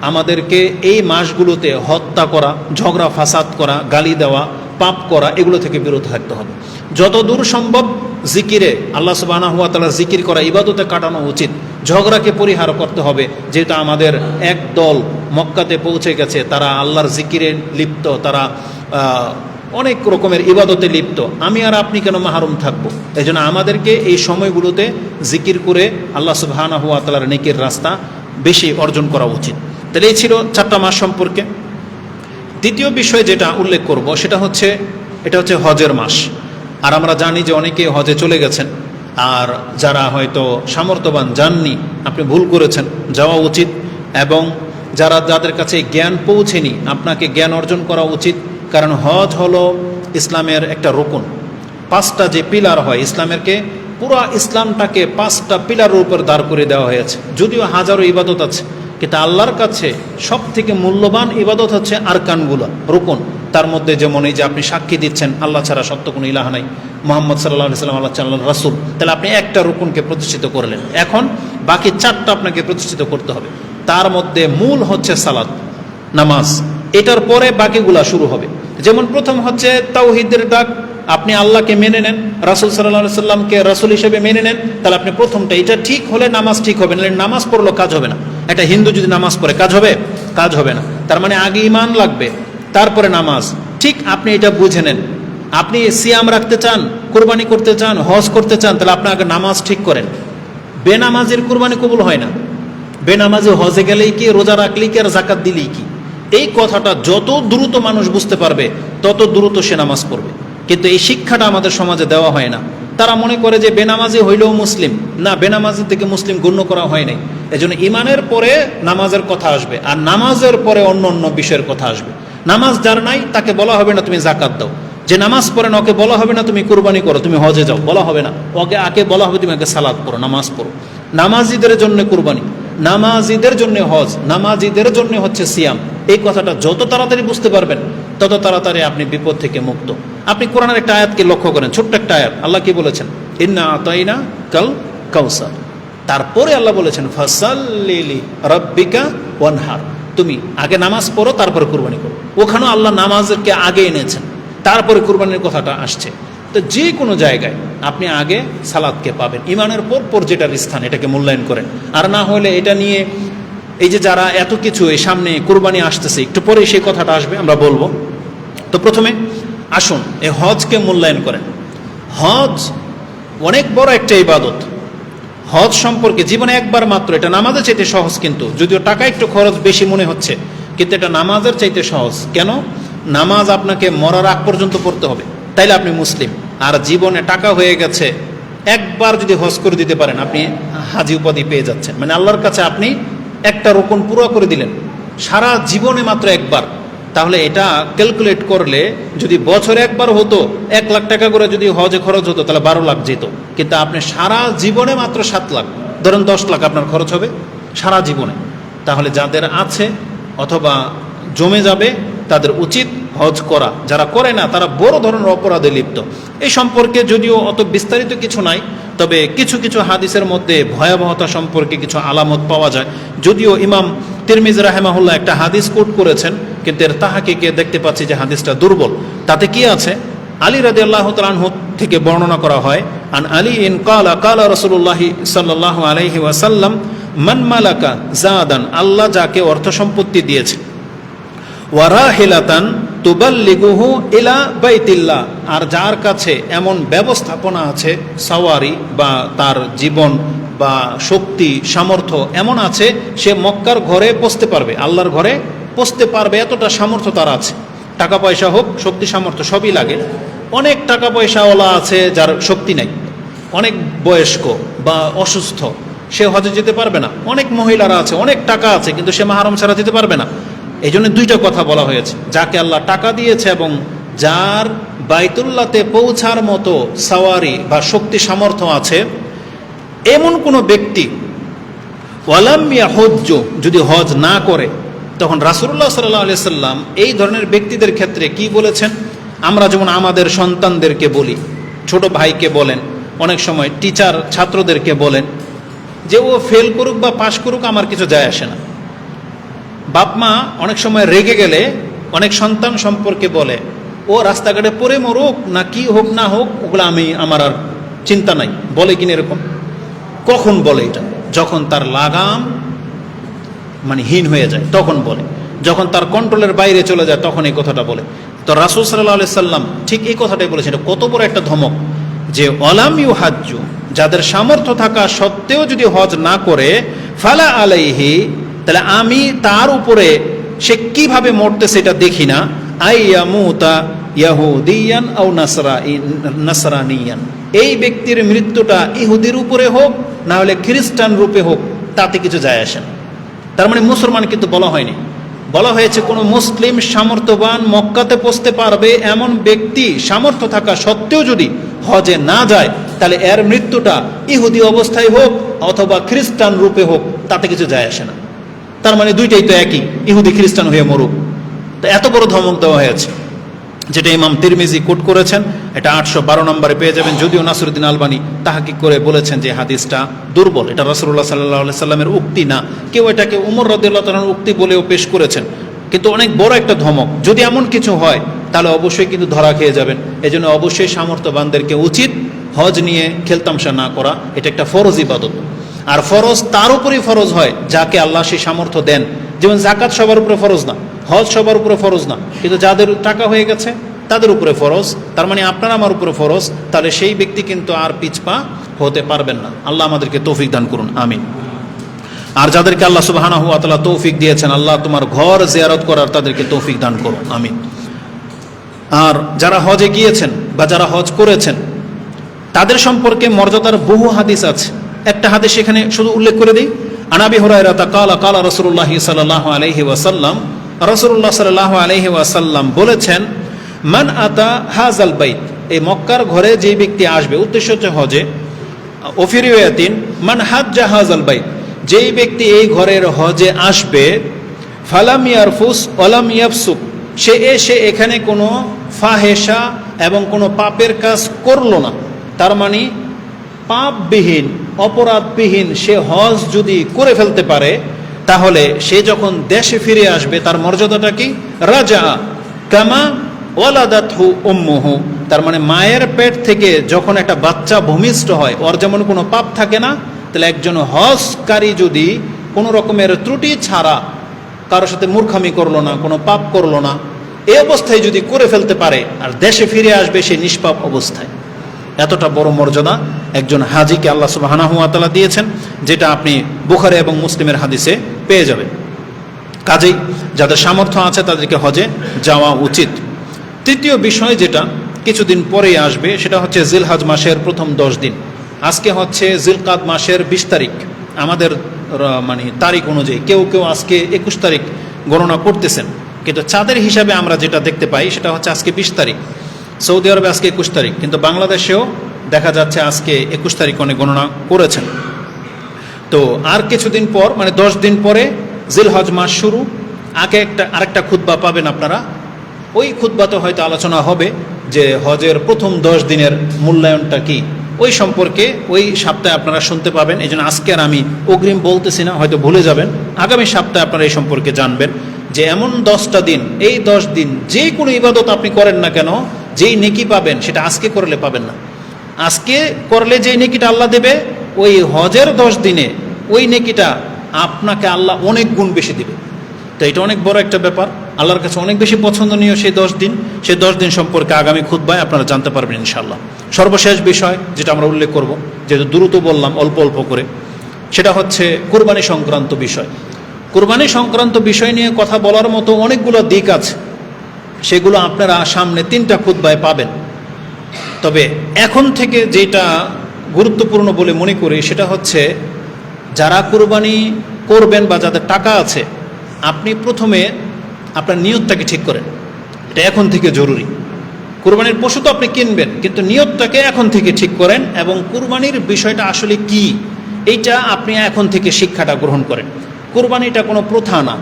আমাদেরকে এই মাসগুলোতে হত্যা করা, ঝগড়া ফাসাদ করা, গালি দেওয়া, পাপ করা, এগুলো থেকে বিরত থাকতে হবে। যত দূর সম্ভব জিকিরে, আল্লাহ সুবহানাহু ওয়া তাআলা জিকির করা, ইবাদতে কাটানো উচিত। ঝগড়াকে পরিহার করতে হবে। যেটা আমাদের এক দল মক্কাতে পৌঁছে গেছে, তারা আল্লাহর জিকিরে লিপ্ত, তারা অনেক রকমের ইবাদতে লিপ্ত। আমি আর আপনি কেন মাহরুম থাকবো? এই জন্য আমাদেরকে এই সময়গুলোতে জিকির করে আল্লাহ সুবহানাহু ওয়া তাআলার নেকির রাস্তা বেশি অর্জন করা উচিত। তাহলে এই ছিল 4টা মাস সম্পর্কে। দ্বিতীয় বিষয় যেটা উল্লেখ করব সেটা হচ্ছে এটা হচ্ছে হজের মাস। আর আমরা জানি যে অনেকে হজে চলে গেছেন, আর যারা হয়তো সামর্থ্যবান যাননি, আপনি ভুল করেছেন, যাওয়া উচিত। এবং যাদের কাছে জ্ঞান পৌঁছেনি, আপনাকে জ্ঞান অর্জন করা উচিত। কারণ হজ হলো ইসলামের একটা রুকুন। 5টা যে পিলার হয় ইসলামেরকে, পুরো ইসলামটাকে 5টা পিলারের উপর দাঁড় করে দেওয়া হয়েছে। যদিও হাজারো ইবাদত আছে, কিন্তু আল্লাহর কাছে সব থেকে মূল্যবান ইবাদত হচ্ছে আরকানগুলো, রুকুন। তার মধ্যে যেমন এই যে আপনি সাক্ষী দিচ্ছেন আল্লাহ ছাড়া সত্য কোনো ইলাহ নাই, মুহাম্মদ সাল্লাল্লাহু আলাইহি ওয়াসাল্লাম আল্লাহর রাসূল, তাহলে আপনি একটা রুকুনকে প্রতিষ্ঠিত করলেন। এখন বাকি 4টা আপনাকে প্রতিষ্ঠিত করতে হবে। তার মধ্যে মূল হচ্ছে সালাত, নামাজ। এটার পরে বাকিগুলা শুরু হবে। যেমন প্রথম হচ্ছে তাওহীদের ডাক, আপনি আল্লাহকে মেনে নেন, রাসূল সাল্লাল্লাহু আলাইহি ওয়াসাল্লামকে রাসূল হিসেবে মেনে নেন, তাহলে আপনি প্রথমটা, এটা ঠিক হলে নামাজ ঠিক হবে, নাহলে নামাজ পড়লেও কাজ হবে না। একটা হিন্দু যদি নামাজ পড়ে কাজ হবে? কাজ হবে না। তার মানে আগে ঈমান লাগবে, তারপরে নামাজ। ঠিক আপনি এটা বুঝে নেন, আপনি সিয়াম রাখতে চান, কোরবানি করতে চান, হজ করতে চান, তাহলে আপনি আগে নামাজ ঠিক করেন। বেনামাজের কোরবানি কবুল হয় না, বেনামাজে হজে গেলেই কি, রোজা রাখলেই কি, আর জাকাত দিলেই কি। এই কথাটা যত দ্রুত মানুষ বুঝতে পারবে তত দ্রুত সে নামাজ পড়বে। কিন্তু এই শিক্ষাটা আমাদের সমাজে দেওয়া হয় না। তারা মনে করে যে বেনামাজি হইলেও মুসলিম, না, বেনামাজি থেকে মুসলিম গণ্য করা হয় নাই। এজন্য ইমানের পরে নামাজের কথা আসবে, আর নামাজের পরে অন্য অন্য বিষয়ের কথা আসবে। নামাজ যার নাই তাকে বলা হবে না তুমি জাকাত দাও, যে নামাজ পড়ে না ওকে বলা হবে না তুমি কুরবানি করো, তুমি হজে যাও, বলা হবে না। ওকে আগে বলা হবে তুমি আগে সালাত পড়ো, নামাজ পড়ো। নামাজিদের জন্য কুরবানি, নামাজিদের জন্য হজ, নামাজিদের জন্য হচ্ছে সিয়াম। এই কথাটা যত তাড়াতাড়ি বুঝতে পারবেন তত তাড়াতাড়ি আপনি বিপদ থেকে মুক্ত। আপনি কোরআনের একটা আয়াতকে লক্ষ্য করেন, ছোট্ট একটা আয়াত, আল্লাহ কি বলেছেন? ইন্না আতাইনা কাল কাউসার। তারপরে আল্লাহ বলেছেন ফাসাল্লি রাব্বিকা ওয়ানহার, তুমি আগে নামাজ পড়ো তারপরে কুরবানি করো। ওখানেও আল্লাহ নামাজকে আগে এনেছেন, তারপরে কুরবানির কথাটা আসছে। তো যে কোনো জায়গায় আপনি আগে সালাদকে পাবেন, ইমানের পর যেটার স্থান এটাকে মূল্যায়ন করেন। আর না হলে এটা নিয়ে এই যে যারা এত কিছু, এই সামনে কুরবানি আসতেছে, একটু পরে সেই কথাটা আসবে, আমরা বলবো। তো প্রথমে আসুন এই হজকে মূল্যায়ন করেন। হজ অনেক বড় একটা ইবাদত। হজ সম্পর্কে জীবনে একবার মাত্র, এটা নামাজের চাইতে সহজ, কিন্তু যদিও টাকা একটু খরচ বেশি মনে হচ্ছে, কিন্তু এটা নামাজের চাইতে সহজ। কেন? নামাজ আপনাকে মরার আগ পর্যন্ত পড়তে হবে, তাইলে আপনি মুসলিম। আর জীবনে টাকা হয়ে গেছে, একবার যদি হজ করে দিতে পারেন আপনি হাজি উপাধি পেয়ে যাচ্ছেন, মানে আল্লাহর কাছে আপনি একটা রোকন পুরো করে দিলেন সারা জীবনে মাত্র একবার। তাহলে এটা ক্যালকুলেট করলে যদি বছরে একবার হতো, 1 লাখ টাকা করে যদি হজে খরচ হতো তাহলে 12 লাখ যেত। কিন্তু আপনি সারা জীবনে মাত্র 7 লাখ, ধরেন 10 লাখ আপনার খরচ হবে সারা জীবনে। তাহলে যাদের আছে অথবা জমে যাবে তাদের উচিত হজ করা। যারা করে না তারা বড় ধরনের অপরাধে লিপ্ত। এই সম্পর্কে যদিও অত বিস্তারিত কিছু নাই, তবে কিছু কিছু হাদিসের মধ্যে ভয়াবহতা সম্পর্কে কিছু আলামত পাওয়া যায়। যদিও ইমাম তিরমিজি রাহিমাহুল্লাহ একটা হাদিস কোট করেছেন, কিন্তু এর তাহাকিকে দেখতে পাচ্ছি যে হাদিসটা দুর্বল। তাতে কি আছে? আলী রাদিয়াল্লাহু তাআলা আনহু থেকে বর্ণনা করা হয়, আন আলী ইন ক্বালা ক্বালা রাসূলুল্লাহি সাল্লাল্লাহু আলাইহি ওয়াসাল্লাম মান মালাকা জাদান, আল্লাহ যাকে অর্থ সম্পত্তি দিয়েছে, ওয়ারাহিলাতান তুবাল্লিগুহু ইলা বাইতিল্লাহ, আর যার কাছে এমন ব্যবস্থাপনা আছে, সাওয়ারি বা তার জীবন বা শক্তি সামর্থ্য এমন আছে, সে মক্কার ঘরে পৌঁছতে পারবে, আল্লাহর ঘরে পৌঁছতে পারবে, এতটা সামর্থ্য তার আছে। টাকা পয়সা হোক, শক্তি সামর্থ্য সবই লাগে। অনেক টাকা পয়সাওয়ালা আছে যার শক্তি নাই, অনেক বয়স্ক বা অসুস্থ, সে হজে যেতে পারবে না। অনেক মহিলারা আছে, অনেক টাকা আছে, কিন্তু সে মাহরম ছাড়া যেতে পারবে না। এই জন্য দুইটা কথা বলা হয়েছে, যাকে আল্লাহ টাকা দিয়েছে এবং যার বাইতুল্লাহতে পৌঁছার মতো সাওয়ারি বা শক্তি সামর্থ্য আছে, এমন কোনো ব্যক্তি ওয়ালাম ইয়াহুজ্জ, যদি হজ না করে, তখন রাসূলুল্লাহ সাল্লাল্লাহু আলাইহি সাল্লাম এই ধরনের ব্যক্তিদের ক্ষেত্রে কি বলেছেন? আমরা যেমন আমাদের সন্তানদেরকে বলি, ছোট ভাইকে বলেন, অনেক সময় টিচার ছাত্রদেরকে বলেন যে ও ফেল করুক বা পাশ করুক আমার কিছু যায় আসে না। বাপ মা অনেক সময় রেগে গেলে অনেক সন্তান সম্পর্কে বলে ও রাস্তাঘাটে পড়ে মরুক না কি হোক না হোক, ওগুলো আমার আর চিন্তা নাই, বলে কিনা এরকম? কখন বলে এটা? যখন তার লাগাম মানে হীন হয়ে যায় তখন বলে, যখন তার কন্ট্রোলের বাইরে চলে যায় তখন এই কথাটা বলে। তো রাসূল সাল্লাল্লাহু আলাইহি সাল্লাম ঠিক এই কথাটাই বলেছেন। এটা কত বড় একটা ধমক যে ওয়ালাম ইউহাজ্জু, যাদের সামর্থ্য থাকা সত্ত্বেও যদি হজ না করে, ফালা আলাইহি, তাহলে আমি তার উপরে সে কিভাবে মরতে সেটা দেখি না, আইয়ামুতা ইয়াহুদিয়ান আও নাসরানিয়ান, এই ব্যক্তির মৃত্যুটা ইহুদির উপরে হোক না হলে খ্রিস্টান রূপে হোক, তাতে কিছু যায় আসে না। তার মানে মুসলমান কিন্তু বলা হয়নি, বলা হয়েছে কোনো মুসলিম সামর্থ্যবান মক্কাতে পৌঁছতে পারবে এমন ব্যক্তি সামর্থ্য থাকা সত্ত্বেও যদি হজে না যায়, তাহলে এর মৃত্যুটা ইহুদি অবস্থায় হোক অথবা খ্রিস্টান রূপে হোক, তাতে কিছু যায় আসে না। তার মানে দুইটাই তো একই, ইহুদি খ্রিস্টান হয়ে মরুক। তো এত বড় ধমক দেওয়া হয়েছে, যেটা ইমাম তিরমিজি কোট করেছেন। এটা 812 নম্বরে পেয়ে যাবেন। যদিও নাসিরউদ্দিন আলবানী তাহকিক করে বলেছেন যে হাদিসটা দুর্বল, এটা রাসূলুল্লাহ সাল্লাল্লাহু আলাইহি সাল্লামের উক্তি না। কেউ এটাকে উমর রাদিয়াল্লাহু তাআলার উক্তি বলেও পেশ করেছেন, কিন্তু অনেক বড় একটা ধমক। যদি এমন কিছু হয় তাহলে অবশ্যই কিন্তু ধরা খেয়ে যাবেন। এজন্য অবশ্যই সামর্থ্যবানদেরকে উচিত হজ নিয়ে খেলতামশা না করা। এটা একটা ফরজ ইবাদত, আর ফরজ তার উপরেই ফরজ হয় যাকে আল্লাহ সেই সামর্থ্য দেন। যেমন জাকাত সবার উপরে ফরজ না, হজ সবার উপরে ফরজ না, কিন্তু যাদের টাকা হয়ে গেছে তাদের উপরে ফরজ। তার মানে আপনার আমার উপরে ফরজ, তাহলে সেই ব্যক্তি কিন্তু আর পিছপা হতে পারবেন না। আল্লাহ আমাদেরকে তৌফিক দান করুন, আমিন। আর যাদেরকে আল্লাহ সুবহানাহু ওয়া তাআলা তৌফিক দিয়েছেন, আল্লাহ তোমার ঘর জিয়ারত করার তাদেরকে তৌফিক দান করুন, আমিন। আর যারা হজে গিয়েছেন বা যারা হজ করেছেন তাদের সম্পর্কে মর্যাদার বহু হাদিস আছে। একটা হাদিস এখানে শুধু উল্লেখ করে দিই। আন আবি হুরায়রা ক্বালা ক্বালা রাসূলুল্লাহ সাল্লাল্লাহু আলাইহি ওয়াসাল্লাম, রাসূলুল্লাহ সাল্লাল্লাহু আলাইহি ওয়াসাল্লাম বলেছেন, মান আতা হাযাল বাইত, এই মক্কার ঘরে যে ব্যক্তি আসবে, উদ্দেশ্য হচ্ছে হজে। ওফি রিওয়ায়াতিন মান হাজ্জা হাযাল বাইত, যেই ব্যক্তি এই ঘরের হজে আসবে, ফালাম ইয়ারফুস ওয়ালাম ইয়াফসুক, সে এসে এখানে কোনো ফাহেসা এবং কোনো পাপের কাজ করলো না। তার মানে পাপবিহীন, অপরাধবিহীন সে হজ যদি করে ফেলতে পারে, তাহলে সে যখন দেশে ফিরে আসবে তার মর্যাদাটা কি? রাজা কামা ওয়ালাদাতহু উম্মুহু, তার মানে মায়ের পেট থেকে যখন একটা বাচ্চা ভূমিষ্ঠ হয়, ওর যেমন কোনো পাপ থাকে না, তাহলে একজন হজকারী যদি কোনো রকমের ত্রুটি ছাড়া কারোর সাথে মূর্খামি করলো না, কোনো পাপ করলো না, এই অবস্থায় যদি করে ফেলতে পারে আর দেশে ফিরে আসবে সে নিষ্পাপ অবস্থায়, এতটা বড় মর্যাদা একজন হাজিকে আল্লাহ সুবহানাহু ওয়া তাআলা দিয়েছেন, যেটা আপনি বুখারী এবং মুসলিমের হাদিসে পেয়ে যাবেন। কাজেই যাদের সামর্থ্য আছে তাদেরকে হজে যাওয়া উচিত। তৃতীয় বিষয় যেটা কিছুদিন পরেই আসবে, সেটা হচ্ছে জিলহজ মাসের প্রথম 10 দিন। আজকে হচ্ছে জিলকাদ মাসের 20 তারিখ আমাদের মানে তারিখ অনুযায়ী। কেউ কেউ আজকে 21 তারিখ গণনা করতেছেন, কিন্তু চাঁদের হিসাবে আমরা যেটা দেখতে পাই সেটা হচ্ছে আজকে 20 তারিখ। সৌদি আরবে আজকে 21 তারিখ, কিন্তু বাংলাদেশেও দেখা যাচ্ছে আজকে 21 তারিখ অনেক গণনা করেছেন। তো আর কিছুদিন পর, মানে 10 দিন পরে জিলহজ মাস শুরু। আগে আরেকটা খুতবা পাবেন আপনারা, ওই খুতবাতে হয়তো আলোচনা হবে যে হজের প্রথম 10 দিনের মূল্যায়নটা কি, ওই সম্পর্কে ওই সপ্তাহে আপনারা শুনতে পাবেন। এই জন্য আজকে আর আমি অগ্রিম বলতেছি না, হয়তো ভুলে যাবেন। আগামী সপ্তাহে আপনারা এই সম্পর্কে জানবেন যে এমন 10টা দিন, এই 10 দিন যে কোনো ইবাদত আপনি করেন না কেন, যেই নেকি পাবেন সেটা আজকে করলে পাবেন না। আজকে করলে যেই নেকিটা আল্লাহ দেবে, ওই হজের 10 দিনে ওই নেকিটা আপনাকে আল্লাহ অনেক গুণ বেশি দেবে। তো এটা অনেক বড় একটা ব্যাপার, আল্লাহর কাছে অনেক বেশি পছন্দনীয় সেই 10 দিন। সেই 10 দিন সম্পর্কে আগামী খুতবায় আপনারা জানতে পারবেন ইনশাআল্লাহ। সর্বশেষ বিষয় যেটা আমরা উল্লেখ করব, যেহেতু দ্রুত বললাম অল্প অল্প করে, সেটা হচ্ছে কুরবানি সংক্রান্ত বিষয়। কুরবানি সংক্রান্ত বিষয় নিয়ে কথা বলার মতো অনেকগুলো দিক আছে, সেগুলো আপনারা সামনে 3টা খুতবায় পাবেন। তবে এখন থেকে যেটা গুরুত্বপূর্ণ বলে মনে করি সেটা হচ্ছে, যারা কুরবানি করবেন বা যাদের টাকা আছে, আপনি প্রথমে আপনার নিয়তটাকে ঠিক করেন। এটা এখন থেকে জরুরি। কুরবানির পশু তো আপনি কিনবেন, কিন্তু নিয়তটাকে এখন থেকে ঠিক করেন, এবং কুরবানির বিষয়টা আসলে কি এইটা আপনি এখন থেকে শিক্ষাটা গ্রহণ করেন। কুরবানিটা কোনো প্রথা না,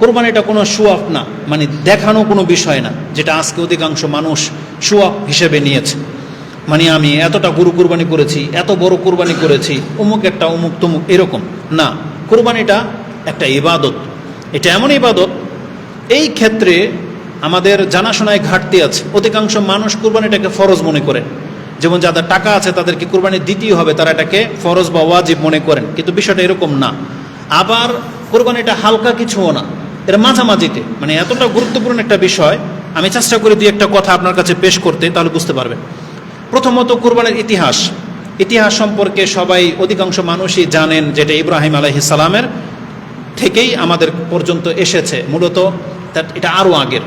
কুরবানিটা কোনো শো অফ না, মানে দেখানো কোনো বিষয় না, যেটা আজকে অধিকাংশ মানুষ শো অফ হিসেবে নিয়েছে। মানে আমি এতটা গরু কুরবানি করেছি, এত বড় কুরবানি করেছি, অমুক একটা অমুক তমুক, এরকম না। কুরবানিটা একটা ইবাদত। এটা এমন ইবাদত, এই ক্ষেত্রে আমাদের জানাশোনায় ঘাটতি আছে। অধিকাংশ মানুষ কুরবানিটাকে ফরজ মনে করেন, যেমন যাদের টাকা আছে তাদেরকে কুরবানি দিতেই হবে, তারা এটাকে ফরজ বা ওয়াজিব মনে করেন, কিন্তু বিষয়টা এরকম না। আবার কুরবানিটা হালকা কিছুও না, এর মাঝামাঝিতে, মানে এতটা গুরুত্বপূর্ণ একটা বিষয়। আমি চেষ্টা করি 2-1টা কথা আপনার কাছে পেশ করতে, তাহলে বুঝতে পারবেন। প্রথমত কুরবানির ইতিহাস সম্পর্কে সবাই, অধিকাংশ মানুষই জানেন, যেটা ইব্রাহিম আলাইহিস সালামের থেকেই আমাদের পর্যন্ত এসেছে। মূলত এটা আরও আগের।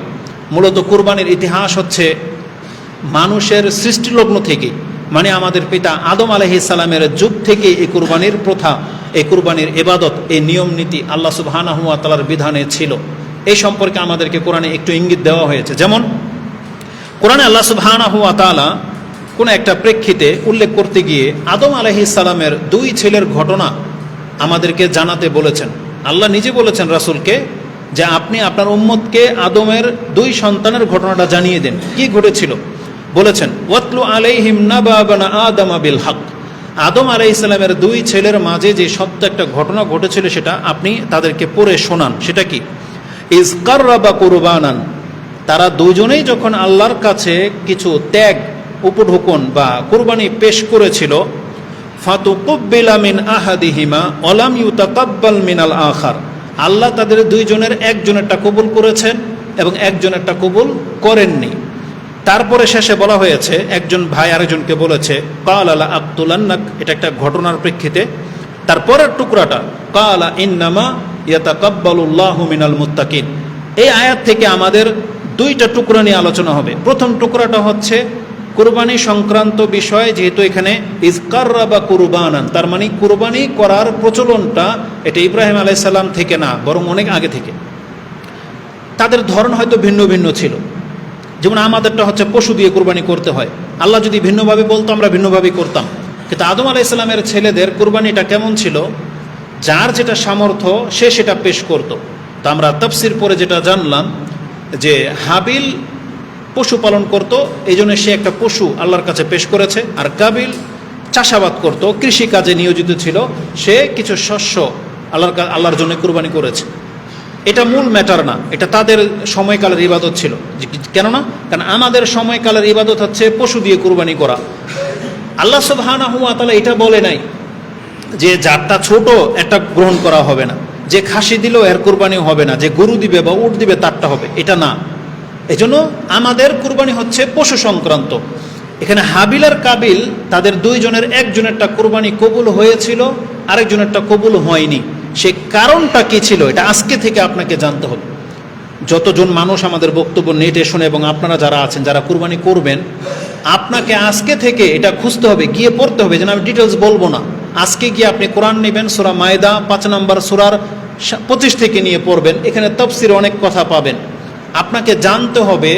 মূলত কুরবানির ইতিহাস হচ্ছে মানুষের সৃষ্টিলগ্ন থেকে, মানে আমাদের পিতা আদম আলাইহিস সালামের যুগ থেকে এই কুরবানির প্রথা, এই কুরবানির ইবাদত, এই নিয়ম নীতি আল্লাহ সুবহানাহু ওয়া তাআলার বিধানে ছিল। এই সম্পর্কে আমাদেরকে কোরআনে একটু ইঙ্গিত দেওয়া হয়েছে। যেমন কোরআনে আল্লাহ সুবহানাহু ওয়া তাআলা কোন একটা প্রেক্ষিতে উল্লেখ করতে গিয়ে আদম আলাইহিস সালামের 2 ছেলের ঘটনা আমাদেরকে জানাতে বলেছেন। আল্লাহ নিজে বলেছেন রাসূলকে যে আপনি আপনার উম্মতকে আদমের 2 সন্তানের ঘটনাটা জানিয়ে দেন। কি ঘটেছিল? বলেছেন, ওয়াতলু আলাইহিম নাবা বানা আদম বিল হক। আদম আলাইহিস সালামের 2 ছেলের মাঝে যে সত্য একটা ঘটনা ঘটেছিল সেটা আপনি তাদেরকে পড়ে শোনান। সেটা কি? ইজ কাররাবা কুরবানান, তারা দুজনেই যখন আল্লাহর কাছে কিছু ত্যাগ, উপঢৌকন বা কুরবানি পেশ করেছিল, ফাতুকুব্বিলা মিন আহাদিহিমা ওয়ালাম ইউতাকাব্বাল মিনাল আখার, আল্লাহ তাদের দুইজনের একজনেরটা কবুল করেছেন এবং একজনেরটা কবুল করেননি। তারপরে শেষে বলা হয়েছে, একজন ভাই আরেকজনকে বলেছে কাল আলা আব্দুল্লান্নাক, এটা একটা ঘটনার প্রেক্ষিতে। তারপরের টুকরাটা কালা ইন্নামা ইয়াতাকাব্বালুল্লাহু মিনাল মুত্তাকিন। এই আয়াত থেকে আমাদের দুইটা টুকরা নিয়ে আলোচনা হবে। প্রথম টুকরাটা হচ্ছে কুরবানি সংক্রান্ত বিষয়, যেহেতু এখানে ইজকাররাবা কুরবানান, তার মানে কুরবানি করার প্রচলনটা এটা ইব্রাহিম আলাইহিস সালাম থেকে না, বরং অনেক আগে থেকে। তাদের ধরন হয়তো ভিন্ন ভিন্ন ছিল। যেমন আমাদেরটা হচ্ছে পশু দিয়ে কুরবানি করতে হয়, আল্লাহ যদি ভিন্নভাবে বলতো আমরা ভিন্নভাবে করতাম। কিন্তু আদম আলাইহিস সালামের ছেলেদের কুরবানিটা কেমন ছিল, যার যেটা সামর্থ্য সে সেটা পেশ করত। তো আমরা তাফসীর পরে যেটা জানলাম যে হাবিল পশুপালন করত, এই জন্য সে একটা পশু আল্লাহর কাছে পেশ করেছে, আর কাবিল চাষাবাদ করত, কৃষি কাজে নিয়োজিত ছিল, সে কিছু শস্য আল্লাহর জন্য কুরবানি করেছে। এটা মূল ম্যাটার না, এটা তাদের সময়কালের ইবাদত ছিল। কেননা কারণ আমাদের সময়কালের ইবাদত হচ্ছে পশু দিয়ে কুরবানি করা। আল্লাহ সুবহানাহু ওয়া তাআলা এটা বলে নাই যে যারটা ছোট একটা গ্রহণ করা হবে না, যে খাসি দিলেও এর কুরবানি হবে না, যে গরু দিবে বা উট দিবে তারটা হবে, এটা না। এজন্য আমাদের কুরবানি হচ্ছে পশু সংক্রান্ত। এখানে হাবিল আর কাবিল তাদের দুইজনের একজনেরটা কুরবানি কবুল হয়েছিল, আরেকজনেরটা কবুল হয়নি। সে কারণটা কি ছিল এটা আজকে থেকে আপনাকে জানতে হবে। যতজন মানুষ আমাদের বক্তব্য নেটে শুনে এবং আপনারা যারা আছেন যারা কুরবানি করবেন, আপনাকে আজকে থেকে এটা খুঁজতে হবে, গিয়ে পড়তে হবে। যেন আমি ডিটেলস বলবো না, আজকে গিয়ে আপনি কোরআন নেবেন, সূরা মায়দা 5 নম্বর সূরার 25 থেকে নিয়ে পড়বেন। এখানে তাফসীরে অনেক কথা পাবেন। আপনাকে জানতে হবে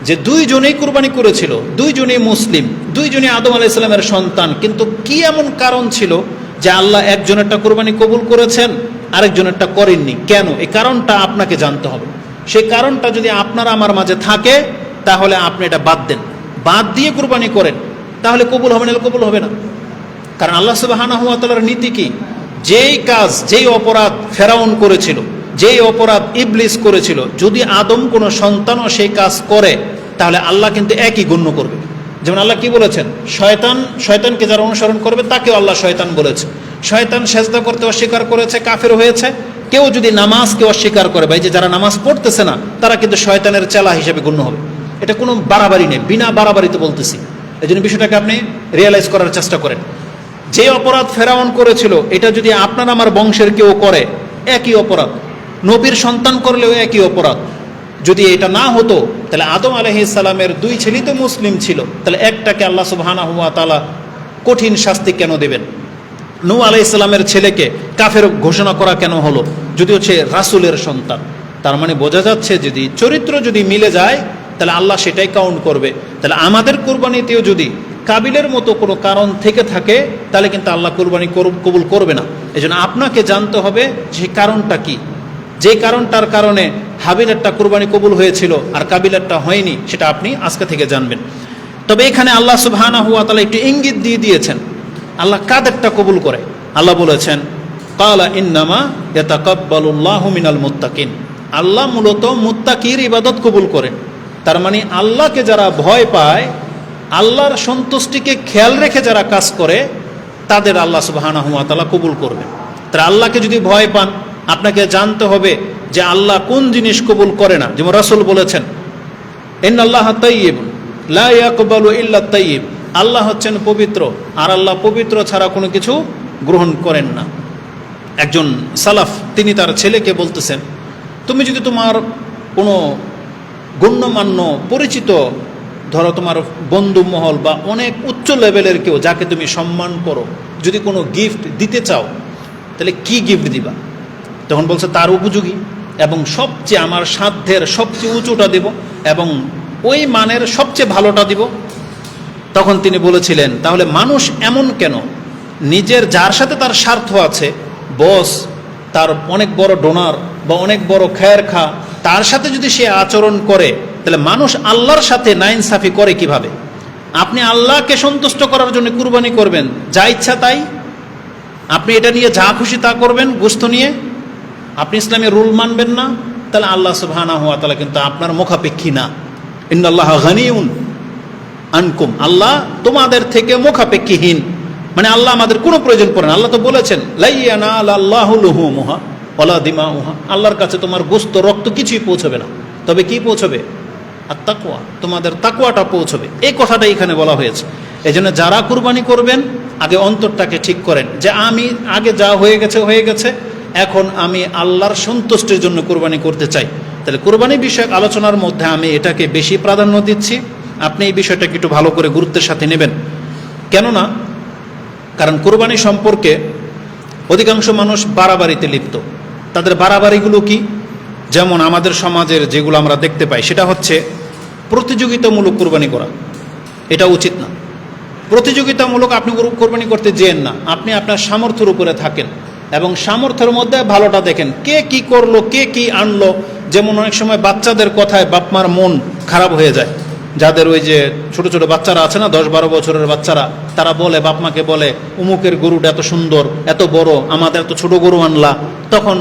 যে দুইজনেই কুরবানি করেছিল, দুইজনেই মুসলিম, দুইজনেই আদম আলাইহিস সালামের সন্তান, কিন্তু কি এমন কারণ ছিল যে আল্লাহ একজনেরটা কুরবানি কবুল করেছেন আরেকজনেরটা করেননি? কেন? এই কারণটা আপনাকে জানতে হবে। সেই কারণটা যদি আপনার আমার মাঝে থাকে তাহলে আপনি এটা বাদ দেন, বাদ দিয়ে কুরবানি করেন, তাহলে কবুল হবে না, কবুল হবে না। কারণ আল্লাহ সুবহানাহু ওয়া তাআলার নীতি কি? যেই কাজ, যেই অপরাধ ফেরাউন করেছিল, যেই অপরাধ ইবলিস করেছিল, যদি আদম কোনো সন্তানও সেই কাজ করে তাহলে আল্লাহ কিন্তু একই গণ্য করবে। যেমন আল্লাহ কি বলেছেন, শয়তানকে যারা অনুসরণ করবে তাকেও আল্লাহ শয়তান বলেছে। শয়তান সেজদা করতে অস্বীকার করেছে, কাফের হয়েছে। কেউ যদি নামাজকে অস্বীকার করে, বা এই যে যারা নামাজ পড়তেছে না তারা কিন্তু শয়তানের চেলা হিসেবে গণ্য হবে। এটা কোনো বাড়াবাড়ি নেই, বিনা বাড়াবাড়িতে বলতেছি। এই জন্য বিষয়টাকে আপনি রিয়েলাইজ করার চেষ্টা করেন। যে অপরাধ ফেরাউন করেছিল এটা যদি আপনার আমার বংশের কেউ করে, একই অপরাধ। নবীর সন্তান করলেও একই অপরাধ। যদি এটা না হতো তাহলে আদম আলাইহিস সালামের দুই ছেলে তো মুসলিম ছিল, তাহলে একটাকে আল্লাহ সুবহানাহু ওয়া তাআলা কঠিন শাস্তি কেন দেবেন? নূহ আলাইহিস সালামের ছেলেকে কাফের ঘোষণা করা কেন হলো, যদি হচ্ছে রাসূলের সন্তান? তার মানে বোঝা যাচ্ছে যদি চরিত্র যদি মিলে যায় তাহলে আল্লাহ সেটাই কাউন্ট করবে। তাহলে আমাদের কুরবানিতেও যদি কাবিলের মতো কোনো কারণ থেকে থাকে তাহলে কিন্তু আল্লাহ কুরবানি কবুল করবে না। এজন্য আপনাকে জানতে হবে যে কারণটা কি। যে কারণটার কারণে হাবিলেরটা কুরবানি কবুল হয়েছিল আর কাবিলেরটা হয়নি, সেটা আপনি আজকে থেকে জানবেন। তবে এখানে আল্লাহ সুবহানাহু ওয়া তাআলা একটু ইঙ্গিত দিয়ে দিয়েছেন আল্লাহ কাদেরটা কবুল করে। আল্লাহ বলেছেন ক্বালা ইন্নামা ইয়াতাকাব্বালুল্লাহু মিনাল মুত্তাকিন। আল্লাহ মূলত মুত্তাকির ইবাদত কবুল করেন। তার মানে আল্লাহকে যারা ভয় পায়, আল্লাহর সন্তুষ্টিকে খেয়াল রেখে যারা কাজ করে, তাদের আল্লাহ সুবহানাহু ওয়া তাআলা কবুল করবেন। তারা আল্লাহকে যদি ভয় পান, আপনাকে জানতে হবে যে আল্লাহ কোন জিনিস কবুল করে না। যেমন রাসূল বলেছেন ইন্নাল্লাহা তাইয়্যিবুন লা ইয়াকবালু ইল্লা তাইয়্যিব। আল্লাহ হচ্ছেন পবিত্র, আর আল্লাহ পবিত্র ছাড়া কোনো কিছু গ্রহণ করেন না। একজন সালাফ তিনি তার ছেলেকে বলতেছেন, তুমি যদি তোমার কোনো গণ্যমান্য পরিচিত, ধরো তোমার বন্ধু মহল বা অনেক উচ্চ লেভেলের কেউ যাকে তুমি সম্মান করো, যদি কোনো গিফট দিতে চাও তাহলে কি গিফট দিবা? তখন বলছে তার উপযোগী এবং সবচেয়ে আমার সাধ্যের সবচেয়ে উঁচুটা দেব এবং ওই মানের সবচেয়ে ভালোটা দিব। তখন তিনি বলেছিলেন তাহলে মানুষ এমন কেন, নিজের যার সাথে তার স্বার্থ আছে, বস, তার অনেক বড় ডোনার বা অনেক বড় খায়ের খা, তার সাথে যদি সে আচরণ করে তাহলে মানুষ আল্লাহর সাথে নাইনসাফি করে কিভাবে? আপনি আল্লাহকে সন্তুষ্ট করার জন্য কুরবানি করবেন, যা ইচ্ছা তাই, আপনি এটা নিয়ে যা খুশি তা করবেন, গোশত নিয়ে আপনি ইসলামের রুল মানবেন না, তাহলে আল্লাহ সুবহানাহু ওয়া তাআলা কিন্তু আপনার মুখাপেক্ষী না। ইন্নাল্লাহা গানিয়ুন আনকুম, আল্লাহ তোমাদের থেকে মুখাপেক্ষীহীন। মানে আল্লাহ আমাদের কোনো প্রয়োজন পড়ে না। আল্লাহ তো বলেছেন লা ইয়ানালাল্লাহু লুহুমুহা ওয়ালা দিমাউহা, আল্লাহর কাছে তোমার গোশত রক্ত কিছুই পৌঁছবে না, তবে কি পৌঁছবে? আর তাকওয়া, তোমাদের তাকওয়াটা পৌঁছবে। এই কথাটা এখানে বলা হয়েছে। এই জন্য যারা কুরবানি করবেন আগে অন্তরটাকে ঠিক করেন যে আমি আগে যা হয়ে গেছে হয়ে গেছে, এখন আমি আল্লাহর সন্তুষ্টির জন্য কুরবানি করতে চাই। তাহলে কুরবানি বিষয়ক আলোচনার মধ্যে আমি এটাকে বেশি প্রাধান্য দিচ্ছি। আপনি এই বিষয়টাকে একটু ভালো করে গুরুত্বের সাথে নেবেন। কেননা কারণ কুরবানি সম্পর্কে অধিকাংশ মানুষ বাড়াবাড়িতে লিপ্ত। তাদের বাড়াবাড়িগুলো কি? যেমন আমাদের সমাজের যেগুলো আমরা দেখতে পাই সেটা হচ্ছে প্রতিযোগিতামূলক কুরবানি করা। এটা উচিত না। প্রতিযোগিতামূলক আপনি কোরবানি করতে যেন না, আপনি আপনার সামর্থ্যের উপরে থাকেন এবং সামর্থ্যের মধ্যে ভালোটা দেখেন, কে কি করলো, কে কি আনলো। যেমন অনেক সময় বাচ্চাদের কথায় বাপমার মন খারাপ হয়ে যায়। যাদের ওই যে ছোট ছোট বাচ্চারা আছে না, 10-12 বছরের বাচ্চারা, তারা বলে বাপমাকে বলে উমুকের গরুটা এত সুন্দর এত বড়, আমাদের এত ছোট গরু আনলা। তখন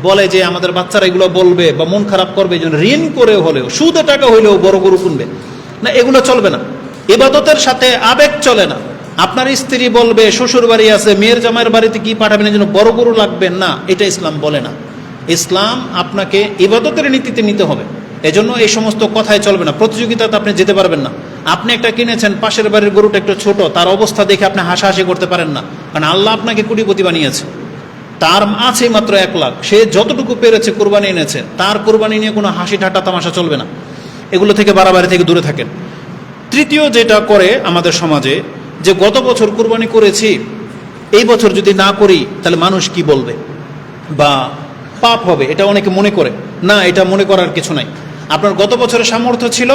বলে যে আমাদের বাচ্চারা এগুলো বলবে বা মন খারাপ করবে, এই জন্য ঋণ করে হলেও সুদে টাকা হইলেও বড় গরু কিনবে না। এগুলো চলবে না। ইবাদতের সাথে আবেগ চলে না। আপনার স্ত্রী বলবে শ্বশুর বাড়ি আছে, মেয়ের জামাইয়ের বাড়িতে কি পাঠাবেন, এই জন্য বড় গরু লাগবে না, এটা ইসলাম বলে না। ইসলাম আপনাকে ইবাদতের নীতিতে নিতে হবে। এজন্য এই সমস্ত কথাই চলবে না। প্রতিযোগিতাতে আপনি যেতে পারবেন না। আপনি একটা কিনেছেন, পাশের বাড়ির গরুটা একটু ছোট, তার অবস্থা দেখে আপনি হাসাহাসি করতে পারেন না, কারণ আল্লাহ আপনাকে কোটিপতি বানিয়েছে। তার আছে মাত্র 1 লাখ, সে যতটুকু পেরেছে কোরবানি এনেছে, তার কোরবানি নিয়ে কোনো হাসি ঠাট্টা তামাশা চলবে না। এগুলো থেকে বাড়াবাড়ি থেকে দূরে থাকেন। তৃতীয় যেটা করে আমাদের সমাজে, যে গত বছর কুরবানি করেছি, এই বছর যদি না করি তাহলে মানুষ কি বলবে বা পাপ হবে, এটা অনেকে মনে করে। না, এটা মনে করার কিছু নাই। আপনার গত বছরের সামর্থ্য ছিল,